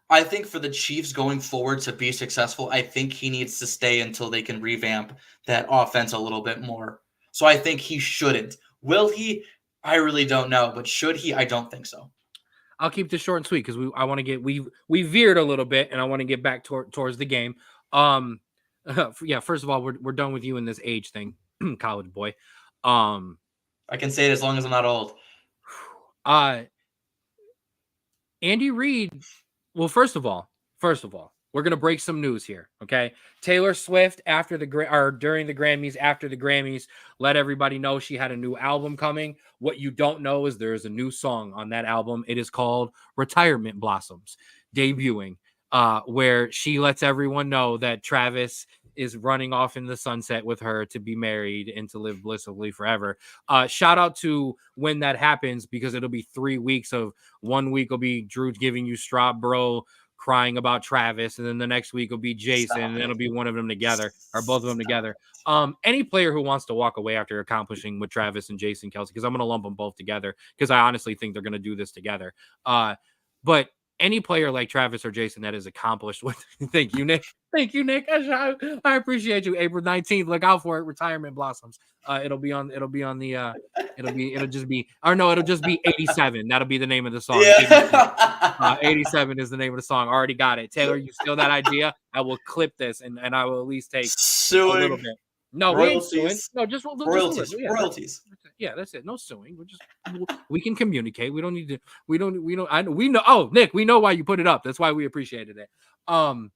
Speaker 2: I think for the Chiefs going forward to be successful, I think he needs to stay until they can revamp that offense a little bit more. So I think he shouldn't. Will he? I really don't know. But should he? I don't think so.
Speaker 1: I'll keep this short and sweet because I want to get we veered a little bit and I want to get back towards the game. First of all, we're done with you in this age thing, college boy.
Speaker 2: I can say it as long as I'm not old.
Speaker 1: Andy Reid Well, first of all, we're gonna break some news here. Okay, Taylor Swift during the Grammys, after the Grammys, let everybody know she had a new album coming. What you don't know is there is a new song on that album. It is called "Retirement Blossoms," debuting, where she lets everyone know that Travis is running off in the sunset with her to be married and to live blissfully forever. Shout out to when that happens, because it'll be 3 weeks of 1 week will be Drew giving you Straub bro crying about Travis, and then the next week will be Jason,
Speaker 2: Stop
Speaker 1: and
Speaker 2: it.
Speaker 1: it'll be one of them together or both of them
Speaker 2: Stop
Speaker 1: together. Any player who wants to walk away after accomplishing with Travis and Jason Kelsey, because I'm going to lump them both together because I honestly think they're going to do this together. But any player like Travis or Jason that is accomplished with, thank you, Nick. Thank you, Nick. I appreciate you. April 19th. Look out for it. Retirement Blossoms. It'll just be, or no, it'll just be 87. That'll be the name of the song. 87.
Speaker 2: Yeah.
Speaker 1: 87 is the name of the song. Already got it. Taylor, you steal that idea. I will clip this and I will at least take a little
Speaker 2: Suing.
Speaker 1: bit. No, we ain't suing.
Speaker 2: Royalties.
Speaker 1: No, just a
Speaker 2: Royalties.
Speaker 1: little. Yeah,
Speaker 2: Royalties.
Speaker 1: yeah, that's it. No suing. We can communicate. We don't need to. We know. Oh, Nick, we know why you put it up. That's why we appreciated it. But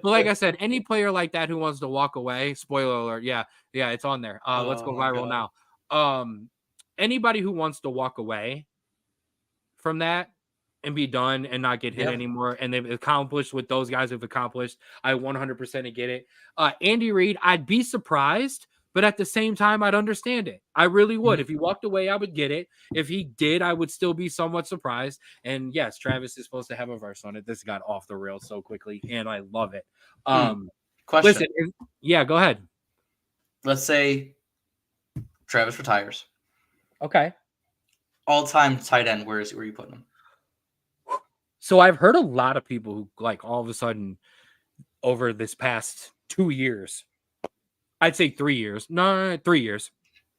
Speaker 1: like I said, any player like that who wants to walk away. Spoiler alert. Yeah, it's on there. Let's go viral
Speaker 2: God.
Speaker 1: now. Anybody who wants to walk away from that and be done and not get hit anymore, and they've accomplished what those guys have accomplished, I 100% get it. Andy Reid, I'd be surprised, but at the same time, I'd understand it. I really would. If he walked away, I would get it. If he did, I would still be somewhat surprised. And yes, Travis is supposed to have a verse on it. This got off the rails so quickly, and I love it.
Speaker 2: Question.
Speaker 1: Listen, yeah, go ahead.
Speaker 2: Let's say Travis retires.
Speaker 1: Okay.
Speaker 2: All-time tight end, where are you putting him?
Speaker 1: So I've heard a lot of people who, like, all of a sudden over this past 2 years, I'd say 3 years. No, 3 years.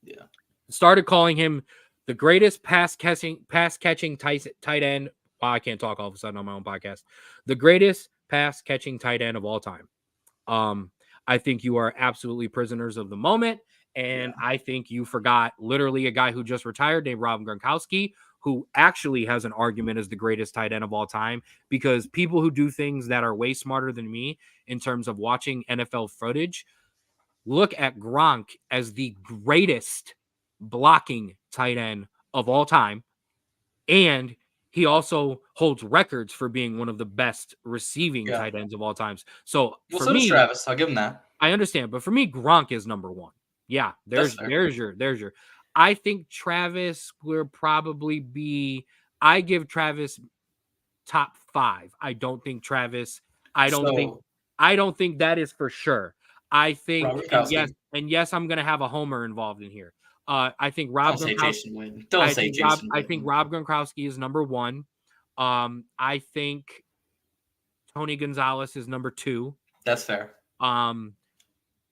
Speaker 2: Yeah.
Speaker 1: Started calling him the greatest pass catching tight end. Wow, I can't talk all of a sudden on my own podcast. The greatest pass catching tight end of all time. I think you are absolutely prisoners of the moment. And I think you forgot literally a guy who just retired named Rob Gronkowski, who actually has an argument as the greatest tight end of all time, because people who do things that are way smarter than me in terms of watching NFL footage look at Gronk as the greatest blocking tight end of all time. And he also holds records for being one of the best receiving tight ends of all times. So for me,
Speaker 2: Travis, I'll give him that.
Speaker 1: I understand, but for me, Gronk is number one. Yeah, there's your. I think Travis will probably be. I give Travis top 5. I don't think Travis. I don't think that is for sure. I think, and yes, I'm gonna have a homer involved in here. I think Rob Gronkowski.
Speaker 2: Don't say Jason Witten.
Speaker 1: I think Rob Gronkowski is number 1. I think Tony Gonzalez is number 2.
Speaker 2: That's fair.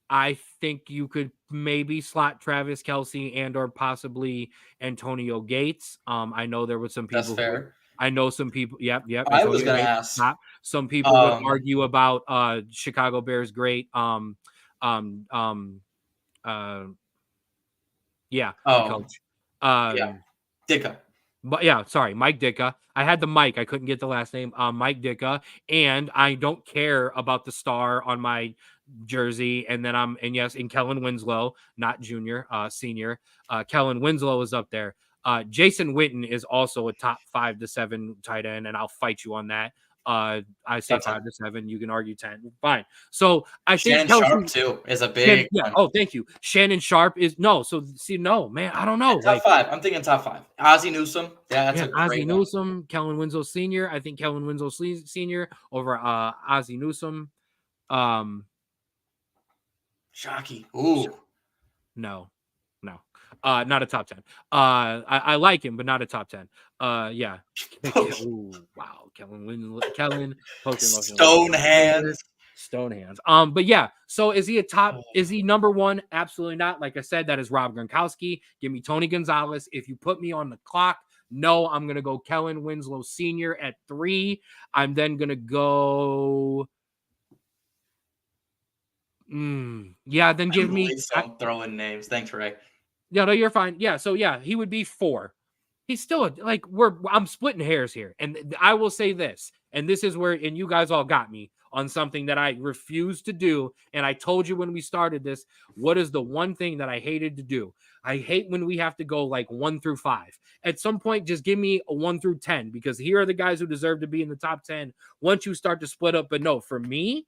Speaker 1: I think you could maybe slot Travis Kelce and or possibly Antonio Gates. I know there were some people.
Speaker 2: That's fair.
Speaker 1: I know some people. Yep.
Speaker 2: I was going to ask.
Speaker 1: Some people would argue about Chicago Bears great. Coach.
Speaker 2: Ditka.
Speaker 1: But yeah, sorry, Mike Ditka. I had the Mike. I couldn't get the last name. Mike Ditka. And I don't care about the star on my jersey. And then and Kellen Winslow, not junior, senior. Kellen Winslow is up there. Jason Witten is also a top 5 to 7 tight end, and I'll fight you on that. I say 5 to 7. You can argue 10. Fine. So I think
Speaker 2: Shannon Sharp too is a big.
Speaker 1: one. Oh, thank you. Shannon Sharp is no. So see, no, man, I don't know.
Speaker 2: Top 5. I'm thinking top 5. Ozzie Newsome. That's a great
Speaker 1: Ozzie Newsome. Kellen Winslow Senior. I think Kellen Winslow Senior over Ozzie Newsome.
Speaker 2: Shocky. Ooh.
Speaker 1: No. Not a top 10. I like him, but not a top 10. Yeah. Ooh, wow. Kellen.
Speaker 2: Stone hands.
Speaker 1: But yeah. So is he is he number 1? Absolutely not. Like I said, that is Rob Gronkowski. Give me Tony Gonzalez. If you put me on the clock, no, I'm going to go Kellen Winslow Sr. at 3. I'm then going to go. Then give me.
Speaker 2: I'm throwing names. Thanks, Ray.
Speaker 1: Yeah, no, you're fine. Yeah, so yeah, he would be 4. He's still I'm splitting hairs here, and I will say this, And this is where, and you guys all got me on something that I refused to do. And I told you when we started this, what is the one thing that I hated to do? I hate when we have to go like 1 through 5. At some point, just give me a 1 through 10, because here are the guys who deserve to be in the top 10 once you start to split up. But no, for me,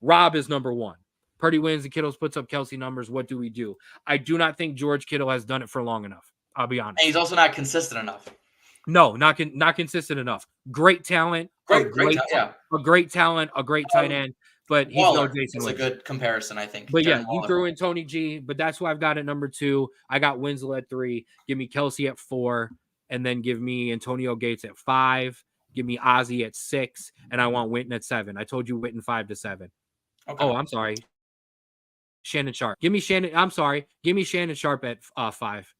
Speaker 1: Rob is number 1. Purdy wins, the Kittles puts up Kelsey numbers. What do we do? I do not think George Kittle has done it for long enough. I'll be honest.
Speaker 2: And he's also not consistent enough.
Speaker 1: No, not consistent enough. Great talent, a great talent, a great tight end, but he's
Speaker 2: Waller,
Speaker 1: no Jason
Speaker 2: Witten. It's a good comparison, I think.
Speaker 1: But yeah, you threw in Tony G, but that's who I've got at number 2. I got Winslow at 3. Give me Kelsey at 4, and then give me Antonio Gates at 5. Give me Ozzie at 6, and I want Witten at 7. I told you Witten 5 to 7. Okay. Oh, I'm sorry. Shannon Sharp. Give me Shannon. I'm sorry. Give me Shannon Sharp at 5.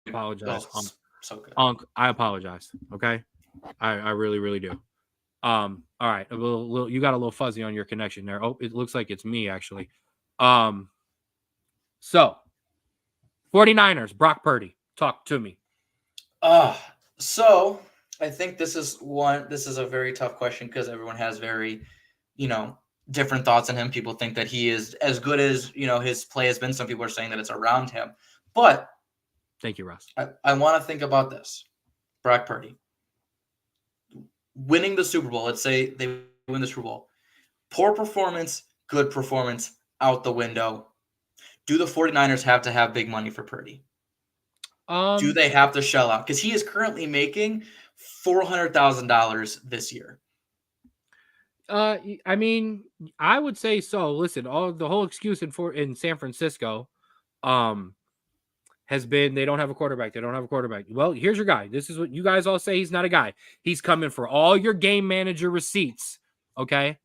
Speaker 1: I apologize.
Speaker 2: So good.
Speaker 1: I apologize. Okay. I really, really do. All right. You got a little fuzzy on your connection there. Oh, it looks like it's me actually. So 49ers, Brock Purdy. Talk to me.
Speaker 2: So I think this is a very tough question because everyone has very, different thoughts on him. People think that he is as good as, his play has been. Some people are saying that it's around him. But
Speaker 1: thank you, Russ.
Speaker 2: I want to think about this. Brock Purdy winning the Super Bowl. Let's say they win the Super Bowl. Poor performance, good performance, out the window. Do the 49ers have to have big money for Purdy? Do they have to shell out? Because he is currently making $400,000 this year.
Speaker 1: I mean, I would say so. Listen, the whole excuse in San Francisco, has been they don't have a quarterback. They don't have a quarterback. Well, here's your guy. This is what you guys all say. He's not a guy. He's coming for all your game manager receipts. Okay.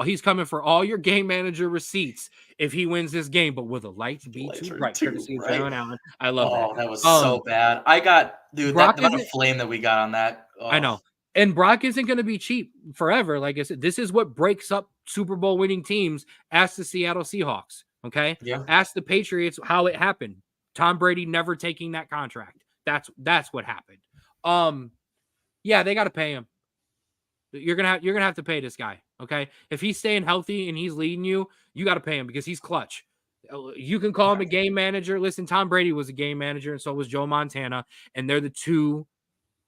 Speaker 1: He's coming for all your game manager receipts if he wins this game, but will the lights be too bright? Courtesy of Jalen Allen. I love that.
Speaker 2: Oh, that was so bad. I got, dude, that amount of flame that we got on that. Oh.
Speaker 1: I know. And Brock isn't going to be cheap forever. Like I said, this is what breaks up Super Bowl winning teams. Ask the Seattle Seahawks. Okay.
Speaker 2: Yeah.
Speaker 1: Ask the Patriots how it happened. Tom Brady never taking that contract. That's what happened. Yeah, they got to pay him. You're gonna have to pay this guy. Okay. If he's staying healthy and he's leading you, you got to pay him because he's clutch. You can call him a game manager. Listen, Tom Brady was a game manager, and so was Joe Montana, and they're the two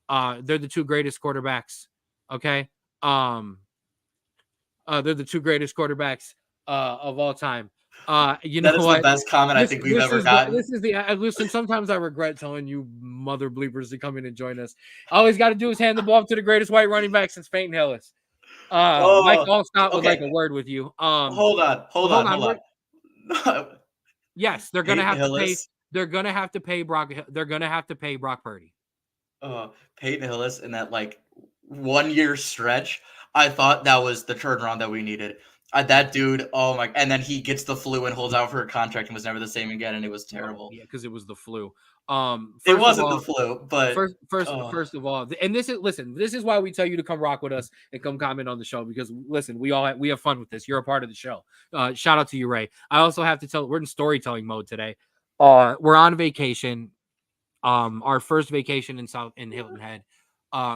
Speaker 1: greatest quarterbacks. Okay. They're the 2 greatest quarterbacks of all time. That is
Speaker 2: the best comment I think we've ever gotten.
Speaker 1: Listen, sometimes I regret telling you mother bleepers to come in and join us. All he's got to do is hand the ball up to the greatest white running back since Peyton Hillis. Mike Allstott would like a word with you.
Speaker 2: Hold on.
Speaker 1: Yes, they're gonna have to pay. They're gonna have to pay Brock. They're gonna have to pay Brock Purdy.
Speaker 2: Peyton Hillis in that 1 year stretch, I thought that was the turnaround that we needed. That dude, oh my! And then he gets the flu and holds out for a contract and was never the same again, and it was terrible.
Speaker 1: Yeah, because it was the flu.
Speaker 2: It wasn't the flu, but
Speaker 1: first of all, and this is why we tell you to come rock with us and come comment on the show, because listen, we have fun with this. You're a part of the show. Shout out to you, Ray. I also have to tell, we're in storytelling mode today. We're on vacation. Our first vacation in Hilton Head.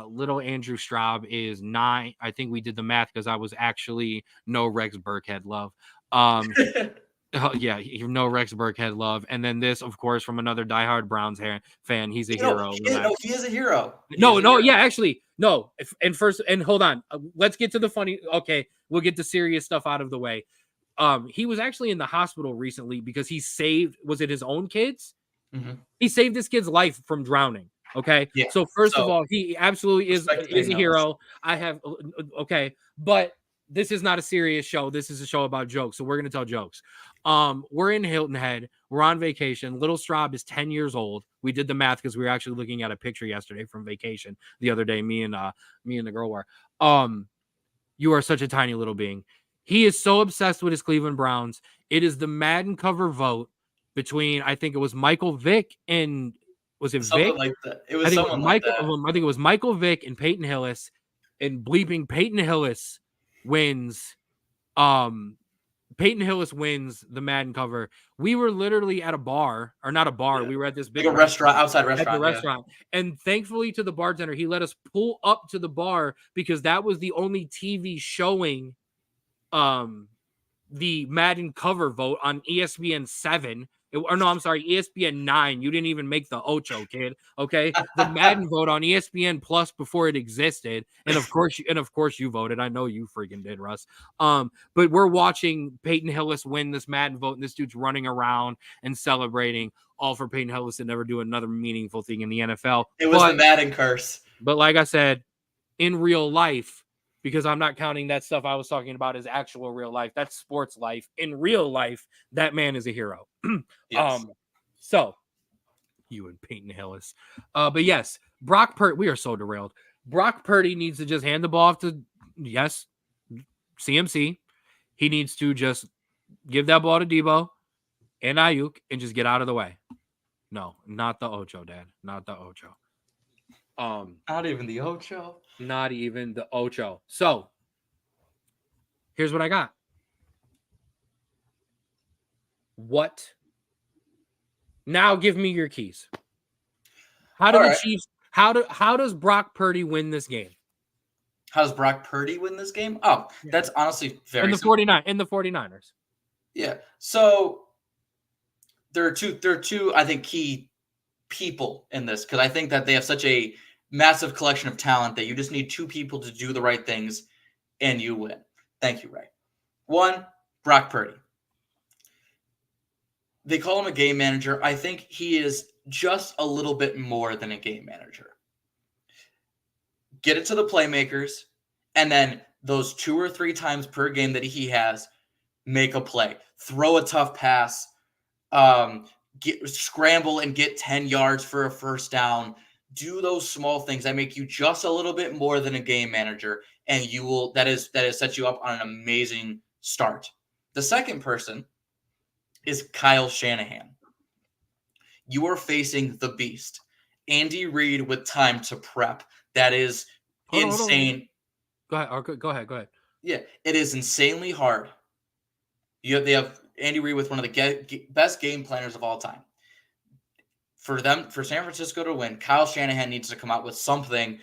Speaker 1: Little Andrew Straub is 9. I think we did the math because I was actually no Rex Burkhead love. Yeah, no Rex Burkhead love. And then this, of course, from another diehard Browns fan. He's a hero.
Speaker 2: He is a hero.
Speaker 1: Yeah, actually, no. And hold on. Let's get to the funny. Okay, we'll get the serious stuff out of the way. He was actually in the hospital recently because he saved, was it his own kids?
Speaker 2: Mm-hmm.
Speaker 1: He saved this kid's life from drowning. Okay.
Speaker 2: Yeah.
Speaker 1: So first of all, he absolutely is a hero. But this is not a serious show. This is a show about jokes. So we're going to tell jokes. We're in Hilton Head. We're on vacation. Little Straub is 10 years old. We did the math because we were actually looking at a picture yesterday from vacation the other day. Me and the girl were. You are such a tiny little being. He is so obsessed with his Cleveland Browns. It is the Madden cover vote between, I think it was Michael Vick and was it
Speaker 2: something
Speaker 1: Vick?
Speaker 2: Like that. It was someone like that.
Speaker 1: I think it was Michael Vick and Peyton Hillis, and bleeping Peyton Hillis wins Peyton Hillis wins the Madden cover. We were literally at a bar, or not a bar.
Speaker 2: Yeah.
Speaker 1: We were at this big
Speaker 2: Like a restaurant, outside
Speaker 1: at the
Speaker 2: restaurant. Yeah.
Speaker 1: restaurant. And thankfully to the bartender, he let us pull up to the bar because that was the only TV showing the Madden cover vote on ESPN 7. Or no, I'm sorry, ESPN 9. You didn't even make the Ocho, kid. Okay, the Madden vote on ESPN Plus before it existed, and of course, you voted. I know you freaking did, Russ. But we're watching Peyton Hillis win this Madden vote, and this dude's running around and celebrating, all for Peyton Hillis to never do another meaningful thing in the NFL.
Speaker 2: It was the Madden curse.
Speaker 1: But like I said, in real life, because I'm not counting that stuff I was talking about as actual real life. That's sports life. In real life, that man is a hero.
Speaker 2: Yes.
Speaker 1: So you and Peyton Hillis. But yes, Brock Purdy, we are so derailed. Brock Purdy needs to just hand the ball off to, yes, CMC. He needs to just give that ball to Debo and Ayuk and just get out of the way. No, not the Ocho, Dad. Not the Ocho.
Speaker 2: Not even the Ocho.
Speaker 1: Not even the Ocho. So here's what I got. What? Now give me your keys. How do the Chiefs? How does Brock Purdy win this game?
Speaker 2: How does Brock Purdy win this game? Oh, that's honestly very
Speaker 1: in the 49ers.
Speaker 2: Yeah. So there are two I think key people in this, because I think that they have such a massive collection of talent that you just need two people to do the right things and you win. Thank you, Ray. One, Brock Purdy. They call him a game manager. I think he is just a little bit more than a game manager. Get it to the playmakers, and then those 2 or 3 times per game that he has, make a play. Throw a tough pass. Scramble and get 10 yards for a first down. Do those small things that make you just a little bit more than a game manager, and you will that is set you up on an amazing start. The second person is Kyle Shanahan. You are facing the beast. Andy Reid with time to prep. That is insane.
Speaker 1: Go ahead.
Speaker 2: Yeah, it is insanely hard. They have Andy Reid with one of the best game planners of all time. For San Francisco to win, Kyle Shanahan needs to come out with something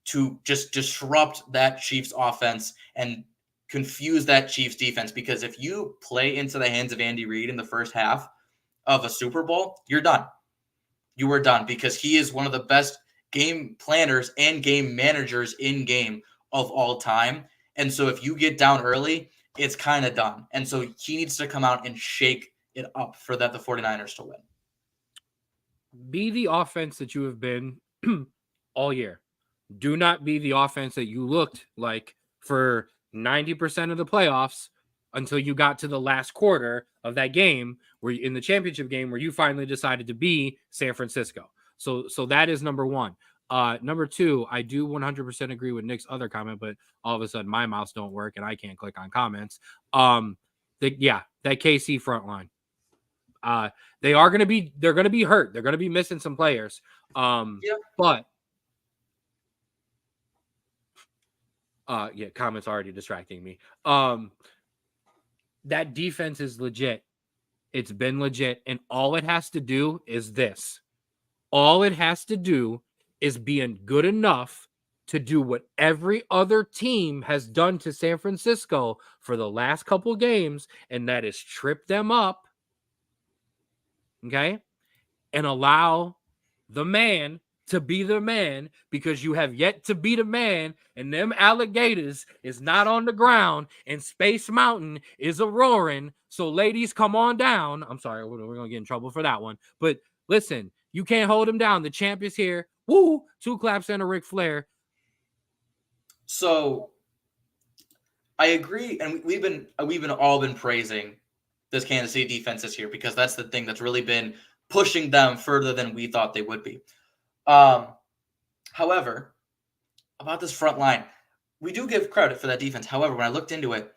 Speaker 2: to just disrupt that Chiefs offense and confuse that Chiefs defense. Because if you play into the hands of Andy Reid in the first half of a Super Bowl, you're done. You are done, because he is one of the best game planners and game managers in game of all time. And so if you get down early, it's kind of done. And so he needs to come out and shake it up for the 49ers to win.
Speaker 1: Be the offense that you have been all year. Do not be the offense that you looked like for 90% of the playoffs until you got to the last quarter of that game, where in the championship game, where you finally decided to be San Francisco. So that is number one. Number two, I do 100% agree with Nick's other comment, but all of a sudden my mouse don't work and I can't click on comments. That KC front line. They're going to be hurt. They're going to be missing some players. But comments already distracting me. That defense is legit. It's been legit. And all it has to do is this. All it has to do is being good enough to do what every other team has done to San Francisco for the last couple games, and that is trip them up, okay, and allow the man to be the man, because you have yet to be the man, and them alligators is not on the ground, and Space Mountain is a roaring. So ladies, come on down. I'm sorry, we're going to get in trouble for that one. But listen, you can't hold him down. The champ is here. Woo! 2 claps and a Ric Flair.
Speaker 2: So I agree, and we've been praising this Kansas City defense this year, because that's the thing that's really been pushing them further than we thought they would be. However, about this front line, we do give credit for that defense. However, when I looked into it,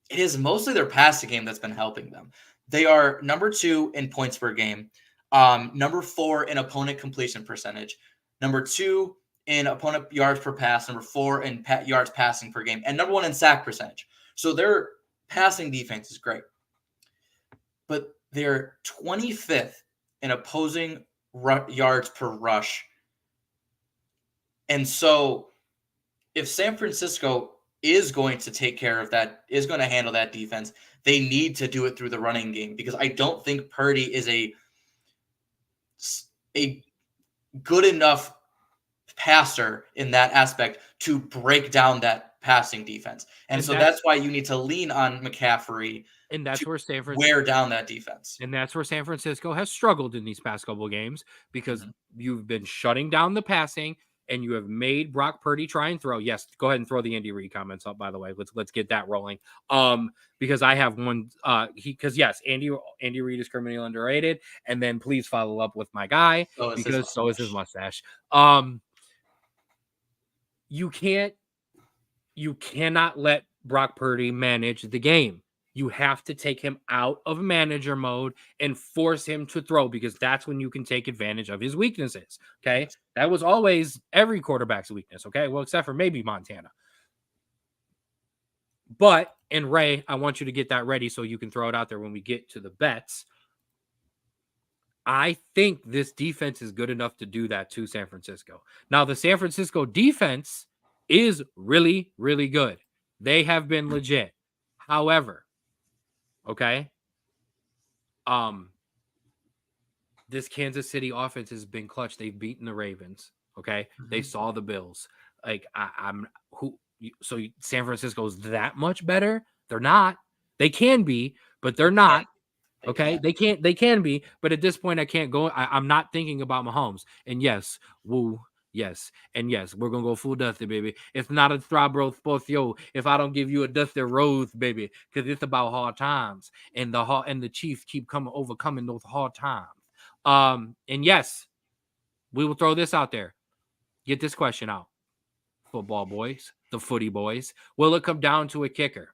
Speaker 2: it is mostly their passing game that's been helping them. They are number 2 in points per game, number 4 in opponent completion percentage, number 2 in opponent yards per pass, number 4 in yards passing per game, and number 1 in sack percentage. So their passing defense is great, but they're 25th in opposing yards per rush. And so if San Francisco is going to take care of that, is going to handle that defense, they need to do it through the running game, because I don't think Purdy is a good enough passer in that aspect to break down that passing defense. And so that's why you need to lean on McCaffrey,
Speaker 1: and that's where
Speaker 2: wear down that defense.
Speaker 1: And that's where San Francisco has struggled in these past couple of games, because you've been shutting down the passing and you have made Brock Purdy try and throw. Yes, go ahead and throw the Andy Reid comments up, by the way. Let's get that rolling. Because I have one because yes, Andy Reid is criminally underrated. And then please follow up with my guy, because so is his mustache. You cannot let Brock Purdy manage the game. You have to take him out of manager mode and force him to throw, because that's when you can take advantage of his weaknesses. Okay. That was always every quarterback's weakness. Okay. Well, except for maybe Montana. But, and Ray, I want you to get that ready so you can throw it out there when we get to the bets. I think this defense is good enough to do that to San Francisco. Now, the San Francisco defense is really, really good. They have been legit. However, okay, this Kansas City offense has been clutch. They've beaten the Ravens. Okay, they saw the Bills. Like so San Francisco's that much better? They're not. They can be, but they're not. Okay, they can be, but at this point, I can't go. I'm not thinking about Mahomes. And yes, woo. Yes, and yes, we're gonna go full dusty, baby. It's not a Straub sports, yo. If I don't give you a dusty rose, baby, because it's about hard times, and the Chiefs keep overcoming those hard times. And yes, we will throw this out there. Get this question out, football boys, the footy boys. Will it come down to a kicker?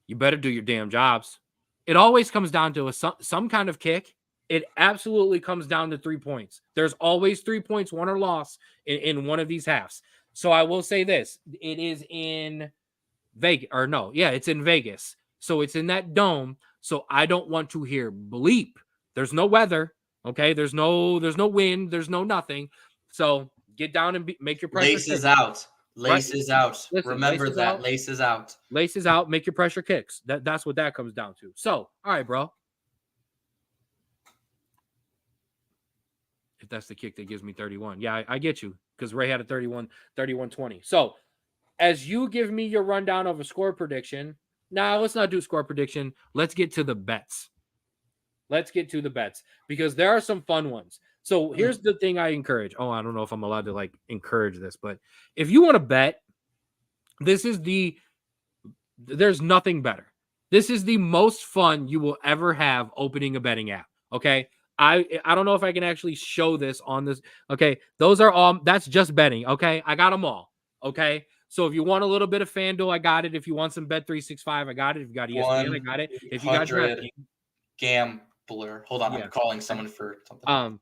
Speaker 1: You better do your damn jobs. It always comes down to some kind of kick. It absolutely comes down to 3 points. There's always 3 points, won or loss, in one of these halves. So I will say this. It is in Vegas. Or no, yeah, it's in Vegas. So it's in that dome. So I don't want to hear bleep. There's no weather. Okay? There's no wind. There's no nothing. So get down and make your pressure.
Speaker 2: Laces out. Laces out. Listen, remember laces that. Out. Laces out.
Speaker 1: Laces out. Make your pressure kicks. That's what that comes down to. So, all right, bro. If that's the kick that gives me 31. Yeah, I get you, because Ray had a 31-20. So as you give me your rundown of a score prediction, now let's not do score prediction. Let's get to the bets. Because there are some fun ones. So here's the thing I encourage. Oh, I don't know if I'm allowed to encourage this, but if you want to bet, there's nothing better. This is the most fun you will ever have opening a betting app. Okay. I don't know if I can actually show this on this. Okay. Those are all, that's just betting. Okay. I got them all. Okay. So if you want a little bit of FanDuel, I got it. If you want some Bet365, I got it. If you got ESPN, I got it. If you got DraftKings.
Speaker 2: Gambler. Hold on. I'm calling someone for something.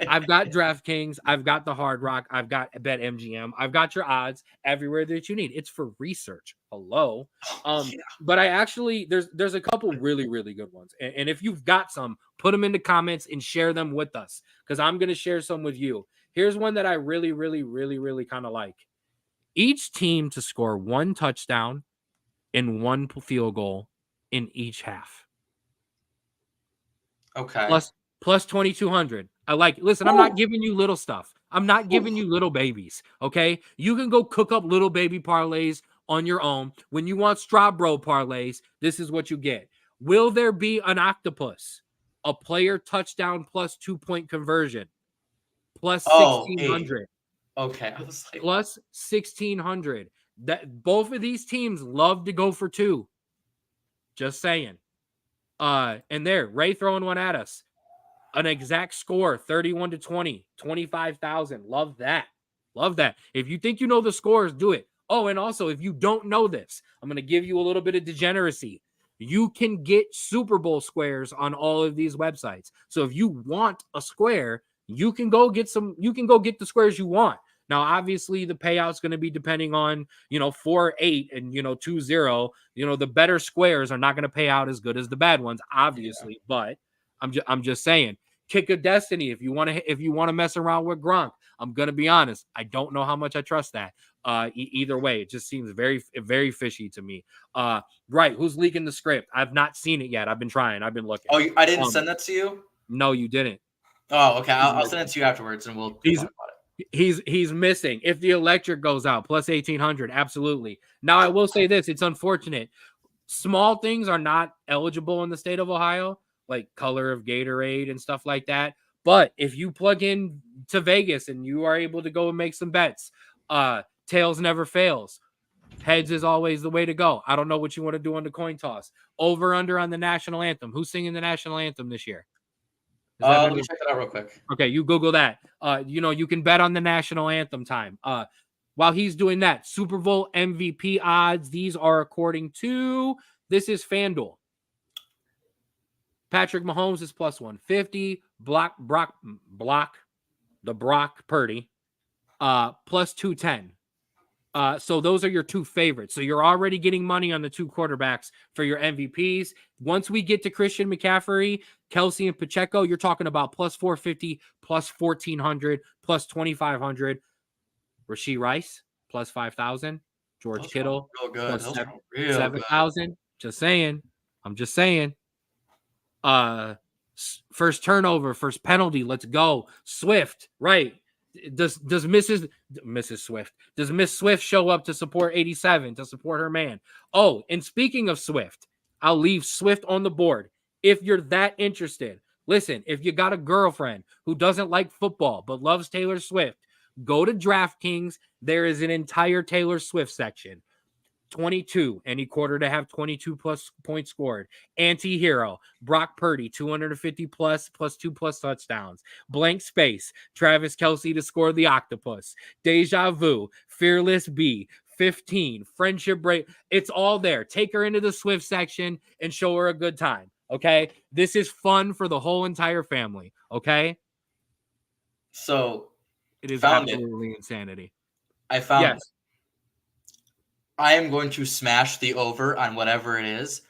Speaker 1: I've got DraftKings. I've got the Hard Rock. I've got BetMGM. I've got your odds everywhere that you need. It's for research. Hello. But I actually, there's a couple really, really good ones. And if you've got some, put them in the comments and share them with us, because I'm going to share some with you. Here's one that I really, really, really, really kind of like. Each team to score 1 touchdown and 1 field goal in each half.
Speaker 2: Okay.
Speaker 1: Plus 2,200. I like it. Listen, I'm not giving you little stuff. I'm not giving you little babies. Okay. You can go cook up little baby parlays on your own. When you want Straub parlays, this is what you get. Will there be an octopus? A player touchdown plus 2-point conversion. Plus 1,600.
Speaker 2: Okay. I was like,
Speaker 1: plus 1,600. That both of these teams love to go for 2. Just saying. And there, Ray throwing one at us. An exact score, 31-20, 25,000. Love that. Love that. If you think you know the scores, do it. Oh, and also, if you don't know this, I'm going to give you a little bit of degeneracy. You can get Super Bowl squares on all of these websites. So if you want a square, you can go get the squares you want. Now, obviously, the payout's going to be depending on, 4-8 and, 2-0. The better squares are not going to pay out as good as the bad ones, obviously. But I'm just saying, kick of destiny. If you want to mess around with Gronk, I'm going to be honest. I don't know how much I trust that. Either way, it just seems very, very fishy to me. Right. Who's leaking the script? I've not seen it yet. I've been trying. I've been looking.
Speaker 2: Oh, I didn't send that to you?
Speaker 1: No, you didn't.
Speaker 2: Oh, okay. I'll send it to you afterwards, and we'll talk about it.
Speaker 1: He's missing. If the electric goes out, plus 1,800, absolutely. Now, I will say this. It's unfortunate. Small things are not eligible in the state of Ohio, like color of Gatorade and stuff like that. But if you plug in to Vegas and you are able to go and make some bets, tails never fails. Heads is always the way to go. I don't know what you want to do on the coin toss. Over under on the national anthem. Who's singing the national anthem this year?
Speaker 2: Let me check that out real quick.
Speaker 1: Okay, you Google that. You can bet on the national anthem time. While he's doing that, Super Bowl MVP odds. These are according to this is FanDuel. Patrick Mahomes is plus 150. Brock Purdy, plus 210. So those are your two favorites. So you're already getting money on the two quarterbacks for your MVPs. Once we get to Christian McCaffrey, Kelsey, and Pacheco, you're talking about plus 450, plus 1,400, plus 2,500. Rashee Rice, plus 5,000. George Kittle, plus 7,000. Just saying. I'm just saying. First turnover, first penalty. Let's go. Swift, right. Does Mrs. Swift, does Miss Swift show up to support 87, to support her man? Oh, and speaking of Swift, I'll leave Swift on the board. If you're that interested, listen, if you got a girlfriend who doesn't like football but loves Taylor Swift, go to DraftKings. There is an entire Taylor Swift section. 22, any quarter to have 22 plus points scored. Anti-hero, Brock Purdy, 250 plus 2+ touchdowns. Blank space, Travis Kelce to score the octopus. Deja vu, Fearless B, 15, friendship break. It's all there. Take her into the Swift section and show her a good time. Okay. This is fun for the whole entire family. Okay.
Speaker 2: So
Speaker 1: it is absolutely insanity.
Speaker 2: I found it. I am going to smash the over on whatever it is.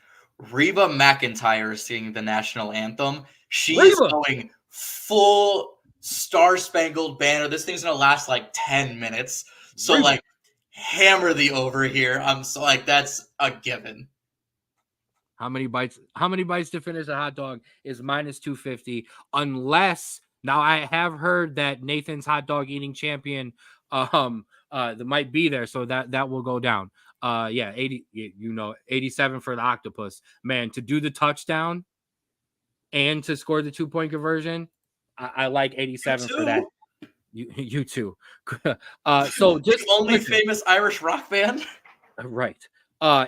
Speaker 2: Reba McEntire is singing the national anthem. She is going full Star-Spangled Banner. This thing's going to last like 10 minutes. So, hammer the over here. I'm so that's a given.
Speaker 1: How many bites to finish a hot dog is minus 250, unless now I have heard that Nathan's hot dog eating champion that might be there, so that will go down. 80, 87 for the octopus. Man, to do the touchdown and to score the 2-point conversion, I like 87 for that. You too. So just
Speaker 2: only famous Irish rock band.
Speaker 1: Right.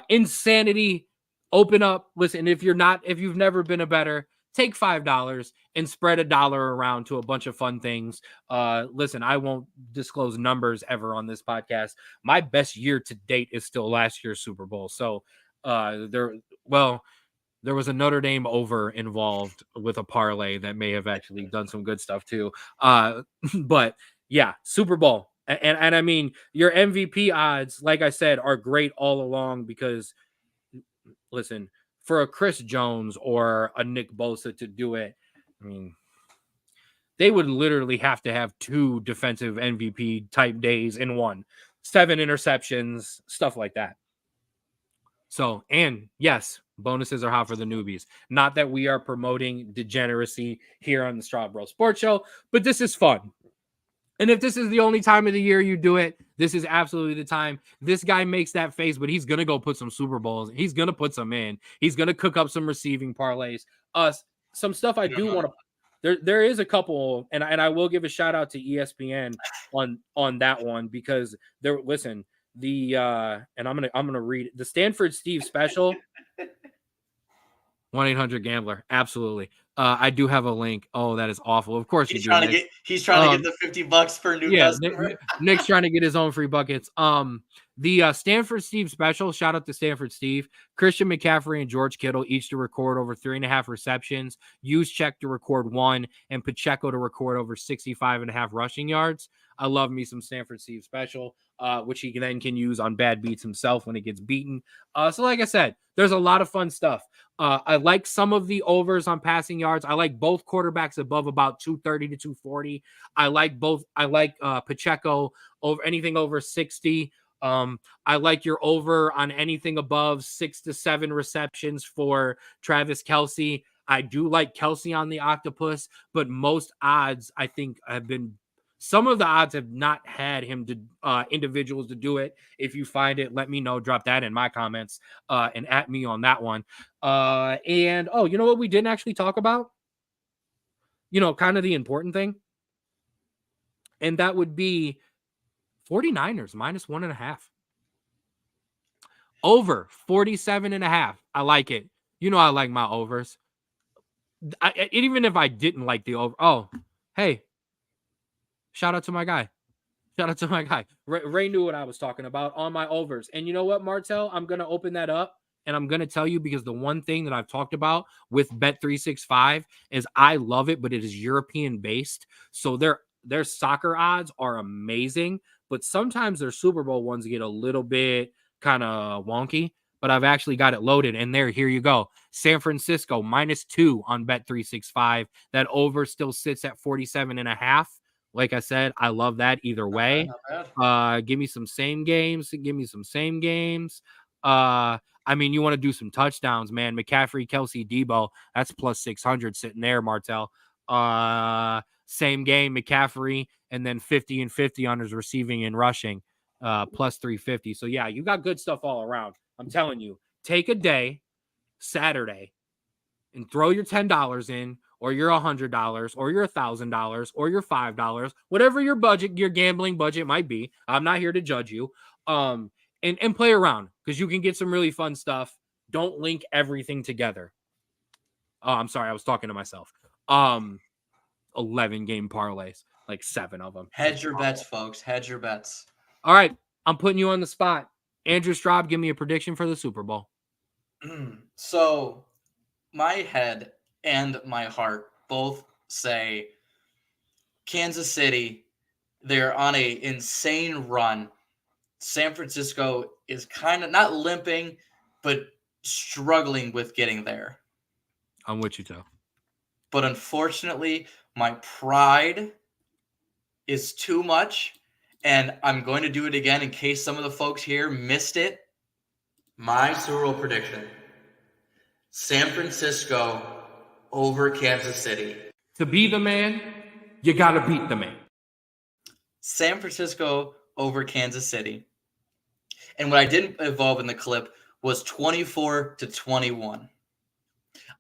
Speaker 1: Insanity. Open up. Listen, if you've never been a bettor, take $5 and spread $1 around to a bunch of fun things. Listen, I won't disclose numbers ever on this podcast. My best year to date is still last year's Super Bowl. So there was a Notre Dame over involved with a parlay that may have actually done some good stuff too. But yeah, Super Bowl. And I mean, your MVP odds, like I said, are great all along because, listen, for a Chris Jones or a Nick Bosa to do it, I mean, they would literally have to have 2 defensive MVP type days in one. 7 interceptions, stuff like that. So, and yes, bonuses are hot for the newbies. Not that we are promoting degeneracy here on the Straub Sports Show, but this is fun. And if this is the only time of the year you do it, this is absolutely the time. This guy makes that face, but he's going to go put some Super Bowls. He's going to put some in. He's going to cook up some receiving parlays. Some stuff I do want to – there is a couple, and I will give a shout out to ESPN on that one because and I'm gonna read the Stanford Steve special. 1-800-GAMBLER. Absolutely. I do have a link. Oh, that is awful. Of course you
Speaker 2: He's
Speaker 1: do,
Speaker 2: trying to
Speaker 1: Nick.
Speaker 2: get the $50 per new
Speaker 1: Yeah,
Speaker 2: customer.
Speaker 1: Nick's trying to get his own free buckets. The Stanford Steve special. Shout out to Stanford Steve. Christian McCaffrey and George Kittle each to record over 3.5 receptions. Juszczyk to record 1, and Pacheco to record over 65.5 rushing yards. I love me some Stanford Steve special, which he then can use on bad beats himself when he gets beaten. So like I said, there's a lot of fun stuff. I like some of the overs on passing yards. I like both quarterbacks above about 230 to 240. I like both. I like Pacheco over anything over 60. I like your over on anything above 6 to 7 receptions for Travis Kelce. I do like Kelce on the octopus, but most odds I think have been. Some of the odds have not had him to individuals to do it. If you find it, let me know. Drop that in my comments and at me on that one. And you know what we didn't actually talk about? Kind of the important thing. And that would be 49ers minus 1.5. Over 47.5. I like it. I like my overs. Even if I didn't like the over. Oh, hey. Shout out to my guy. Ray knew what I was talking about on my overs. And you know what, Martel? I'm going to open that up and I'm going to tell you, because the one thing that I've talked about with Bet365 is I love it, but it is European based. So their soccer odds are amazing, but sometimes their Super Bowl ones get a little bit kind of wonky. But I've actually got it loaded. And here you go. San Francisco -2 on Bet365. That over still sits at 47.5. Like I said, I love that either way. Give me some same games. I mean, you want to do some touchdowns, man. McCaffrey, Kelce, Debo, that's plus 600 sitting there, Martel. Same game, McCaffrey, and then 50 and 50 on his receiving and rushing, plus 350. So, yeah, you got good stuff all around. I'm telling you, take a day, Saturday, and throw your $10 in, or your $100, or your $1,000, or your $5, whatever your budget, your gambling budget might be. I'm not here to judge you. And play around, because you can get some really fun stuff. Don't link everything together. Oh, I'm sorry, I was talking to myself. 11 game parlays, like 7 of them.
Speaker 2: Hedge your bets, folks. Hedge your bets.
Speaker 1: All right, I'm putting you on the spot. Andrew Straub, give me a prediction for the Super Bowl.
Speaker 2: So, my head and my heart both say Kansas City. They're on an insane run. San Francisco is kind of not limping, but struggling with getting there.
Speaker 1: I'm with you, Joe.
Speaker 2: But unfortunately, my pride is too much, and I'm going to do it again in case some of the folks here missed it. My Super Bowl prediction: San Francisco over Kansas City.
Speaker 1: To be the man, you got to beat the man.
Speaker 2: San Francisco over Kansas City. And what I didn't involve in the clip was 24-21.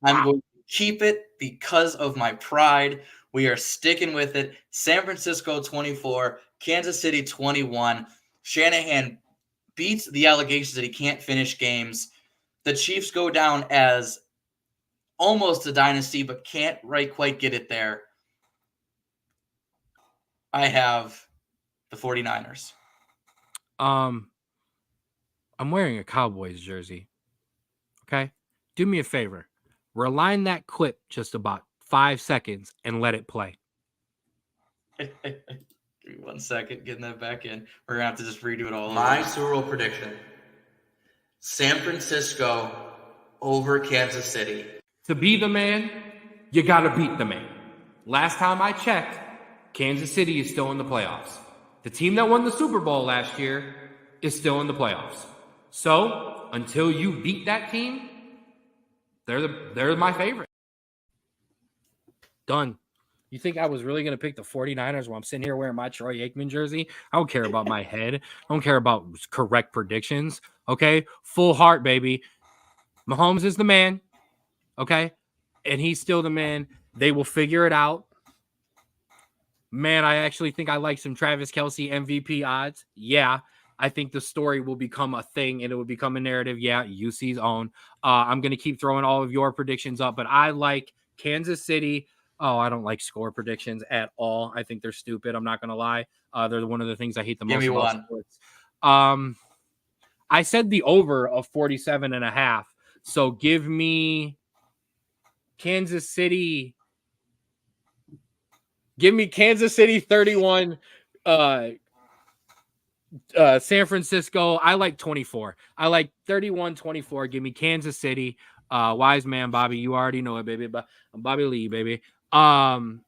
Speaker 2: I'm going to keep it because of my pride. We are sticking with it. San Francisco 24, Kansas City 21. Shanahan beats the allegations that he can't finish games. The Chiefs go down as almost a dynasty, but can't quite get it there. I have the 49ers.
Speaker 1: I'm wearing a Cowboys jersey. Okay? Do me a favor. Rewind that clip just about 5 seconds and let it play.
Speaker 2: Give me 1 second, getting that back in. We're going to have to just redo it all. My Super Bowl prediction: San Francisco over Kansas City.
Speaker 1: To be the man, you got to beat the man. Last time I checked, Kansas City is still in the playoffs. The team that won the Super Bowl last year is still in the playoffs. So, until you beat that team, they're my favorite. Done. You think I was really going to pick the 49ers while I'm sitting here wearing my Troy Aikman jersey? I don't care about my head. I don't care about correct predictions. Okay? Full heart, baby. Mahomes is the man. Okay? And he's still the man. They will figure it out. Man, I actually think I like some Travis Kelce MVP odds. Yeah. I think the story will become a thing and it will become a narrative. Yeah, UC's own. I'm going to keep throwing all of your predictions up, but I like Kansas City. Oh, I don't like score predictions at all. I think they're stupid. I'm not going to lie. They're one of the things I hate the
Speaker 2: Give
Speaker 1: most
Speaker 2: me
Speaker 1: about
Speaker 2: one.
Speaker 1: sports. I said the over of 47.5. So give me Kansas City. Give me Kansas City 31. San Francisco, I like 24. I like 31-24. Give me Kansas City. Wise man, Bobby. You already know it, baby. But I'm Bobby Lee, baby. Now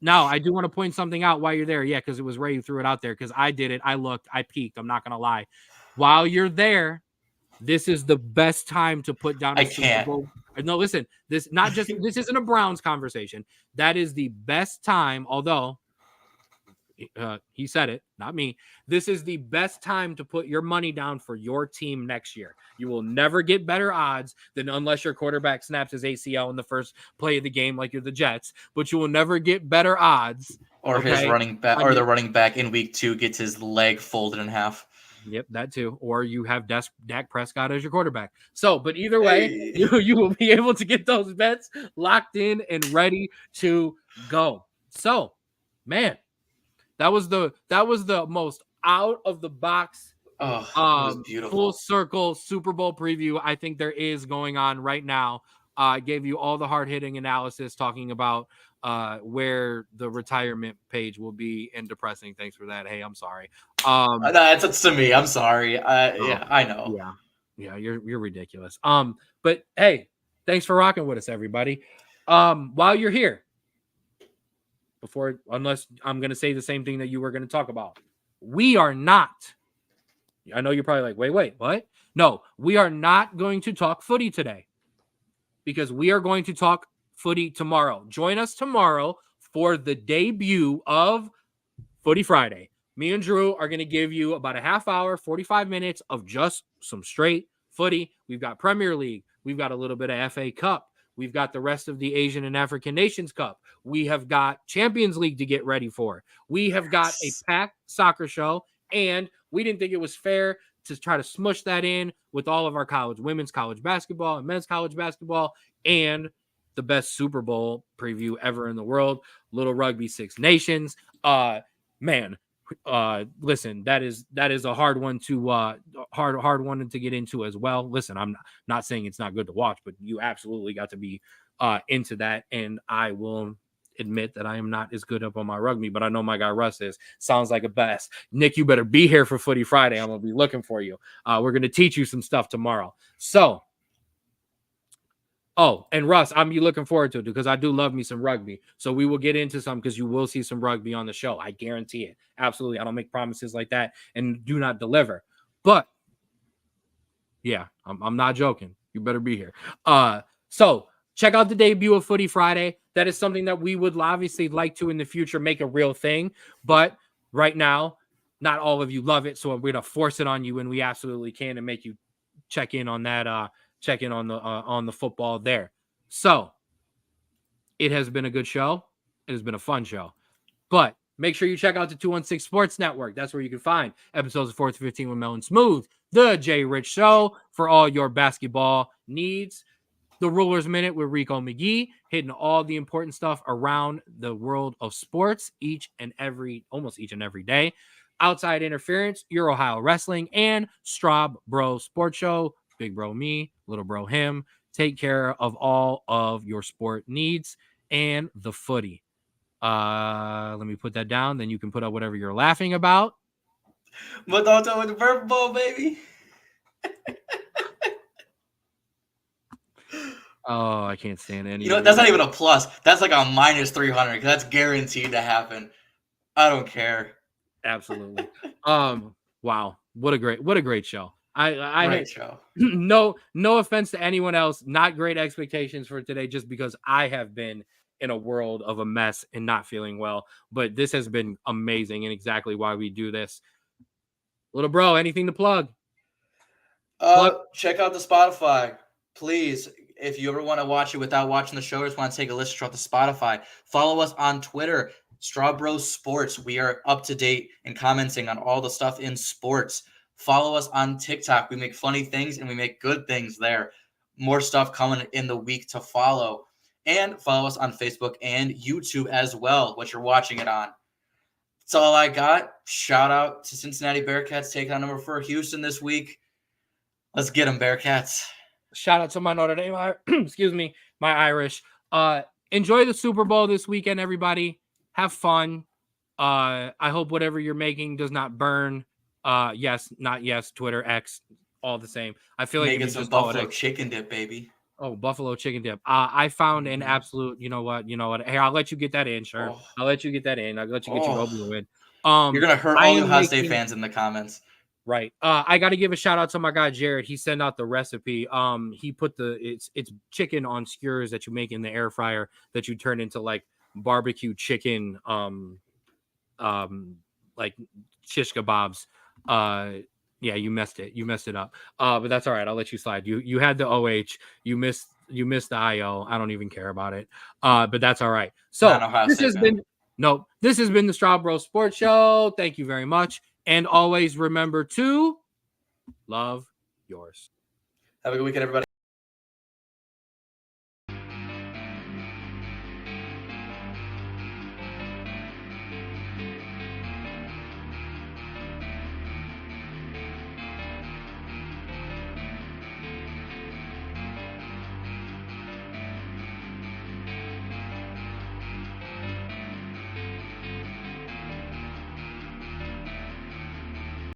Speaker 1: I do want to point something out while you're there. Yeah, because it was Ray who threw it out there. Because I did it. I looked. I peeked. I'm not gonna lie. While you're there, this is the best time to put down a
Speaker 2: I
Speaker 1: Super
Speaker 2: can't.
Speaker 1: Bowl. No, listen. This isn't a Browns conversation. That is the best time. Although he said it, not me. This is the best time to put your money down for your team next year. You will never get better odds than unless your quarterback snaps his ACL in the first play of the game, like you're the Jets. But you will never get better odds.
Speaker 2: Or his running back, or the running back in week 2 gets his leg folded in half.
Speaker 1: Yep, that too. Or you have Dak Prescott as your quarterback. So, but either way, you will be able to get those bets locked in and ready to go. So, man, that was the most out of the box,
Speaker 2: it was beautiful,
Speaker 1: full circle Super Bowl preview I think there is going on right now. I gave you all the hard hitting analysis talking about where the retirement page will be, and depressing. Thanks for that. Hey, I'm sorry.
Speaker 2: That's to me. I'm sorry. Yeah, I know.
Speaker 1: Yeah, you're ridiculous. But hey, thanks for rocking with us, everybody. While you're here, unless I'm going to say the same thing that you were going to talk about. We are not. I know you're probably like, wait, what? No, we are not going to talk footy today because we are going to talk footy tomorrow. Join us tomorrow for the debut of Footy Friday. Me and Drew are going to give you about a half hour, 45 minutes of just some straight footy. We've got Premier League. We've got a little bit of FA Cup. We've got the rest of the Asian and African Nations Cup. We have got Champions League to get ready for. We have got a packed soccer show, and we didn't think it was fair to try to smush that in with all of our women's college basketball and men's college basketball, and the best Super Bowl preview ever in the world, Little Rugby Six Nations. Man, listen, that is a hard one to hard one to get into as well. Listen, I'm not saying it's not good to watch, but you absolutely got to be into that. And I will admit that I am not as good up on my rugby, but I know my guy Russ is. Sounds like a best. Nick, you better be here for Footy Friday. I'm gonna be looking for you. We're gonna teach you some stuff tomorrow. So. Oh, and Russ, I'm looking forward to it because I do love me some rugby. So we will get into some because you will see some rugby on the show. I guarantee it. Absolutely. I don't make promises like that and do not deliver. But yeah, I'm not joking. You better be here. So check out the debut of Footy Friday. That is something that we would obviously like to in the future make a real thing. But right now, not all of you love it. So we're going to force it on you when we absolutely can and make you check in on that. Check in on the football there. So it has been a good show. It has been a fun show. But make sure you check out the 216 Sports Network. That's where you can find episodes of 4th to 15 with Mel and Smooth, the Jay Rich Show for all your basketball needs. The Ruler's Minute with Rico McGee, hitting all the important stuff around the world of sports almost each and every day. Outside Interference, Your Ohio Wrestling, and Straub Bro Sports Show. Big bro me, little bro him. Take care of all of your sport needs and the footy. Let me put that down. Then you can put up whatever you're laughing about.
Speaker 2: But don't tell me the Purple Bowl, baby.
Speaker 1: Oh, I can't stand any.
Speaker 2: You know, that's not even a plus. That's like a minus 300 because that's guaranteed to happen. I don't care.
Speaker 1: Absolutely. Wow. What a great show.
Speaker 2: Great show.
Speaker 1: No offense to anyone else. Not great expectations for today, just because I have been in a world of a mess and not feeling well. But this has been amazing and exactly why we do this. Little bro, anything to plug?
Speaker 2: Check out the Spotify, please. If you ever want to watch it without watching the show, or just want to take a listen to the Spotify, follow us on Twitter, Straub Bro Sports. We are up to date and commenting on all the stuff in sports. Follow us on TikTok. We make funny things and we make good things there. More stuff coming in the week to follow. and follow us on Facebook and YouTube as well, what you're watching it on. That's all I got. Shout out to Cincinnati Bearcats taking on number 4 Houston this week. Let's get them, Bearcats.
Speaker 1: Shout out to my Notre Dame, excuse me, my Irish. Enjoy the Super Bowl this weekend, everybody. Have fun. I hope whatever you're making does not burn. Yes, not yes, Twitter, X, all the same. I feel like
Speaker 2: making some buffalo chicken dip, baby.
Speaker 1: Oh, buffalo chicken dip. I found an absolute, you know what? Hey, I'll let you get that in, sure. I'll let you get that in. I'll let you get your Obi win.
Speaker 2: You're gonna hurt all the Ohio State fans in the comments.
Speaker 1: Right. I got to give a shout out to my guy Jared. He sent out the recipe. He put it's chicken on skewers that you make in the air fryer that you turn into like barbecue chicken, like shish kebabs. Yeah, you messed it up. But that's all right. I'll let you slide. You had the OH. You missed the IO. I don't even care about it. But that's all right. So this has been the Straub Bro Sports Show. Thank you very much. And always remember to love yours.
Speaker 2: Have a good weekend, everybody.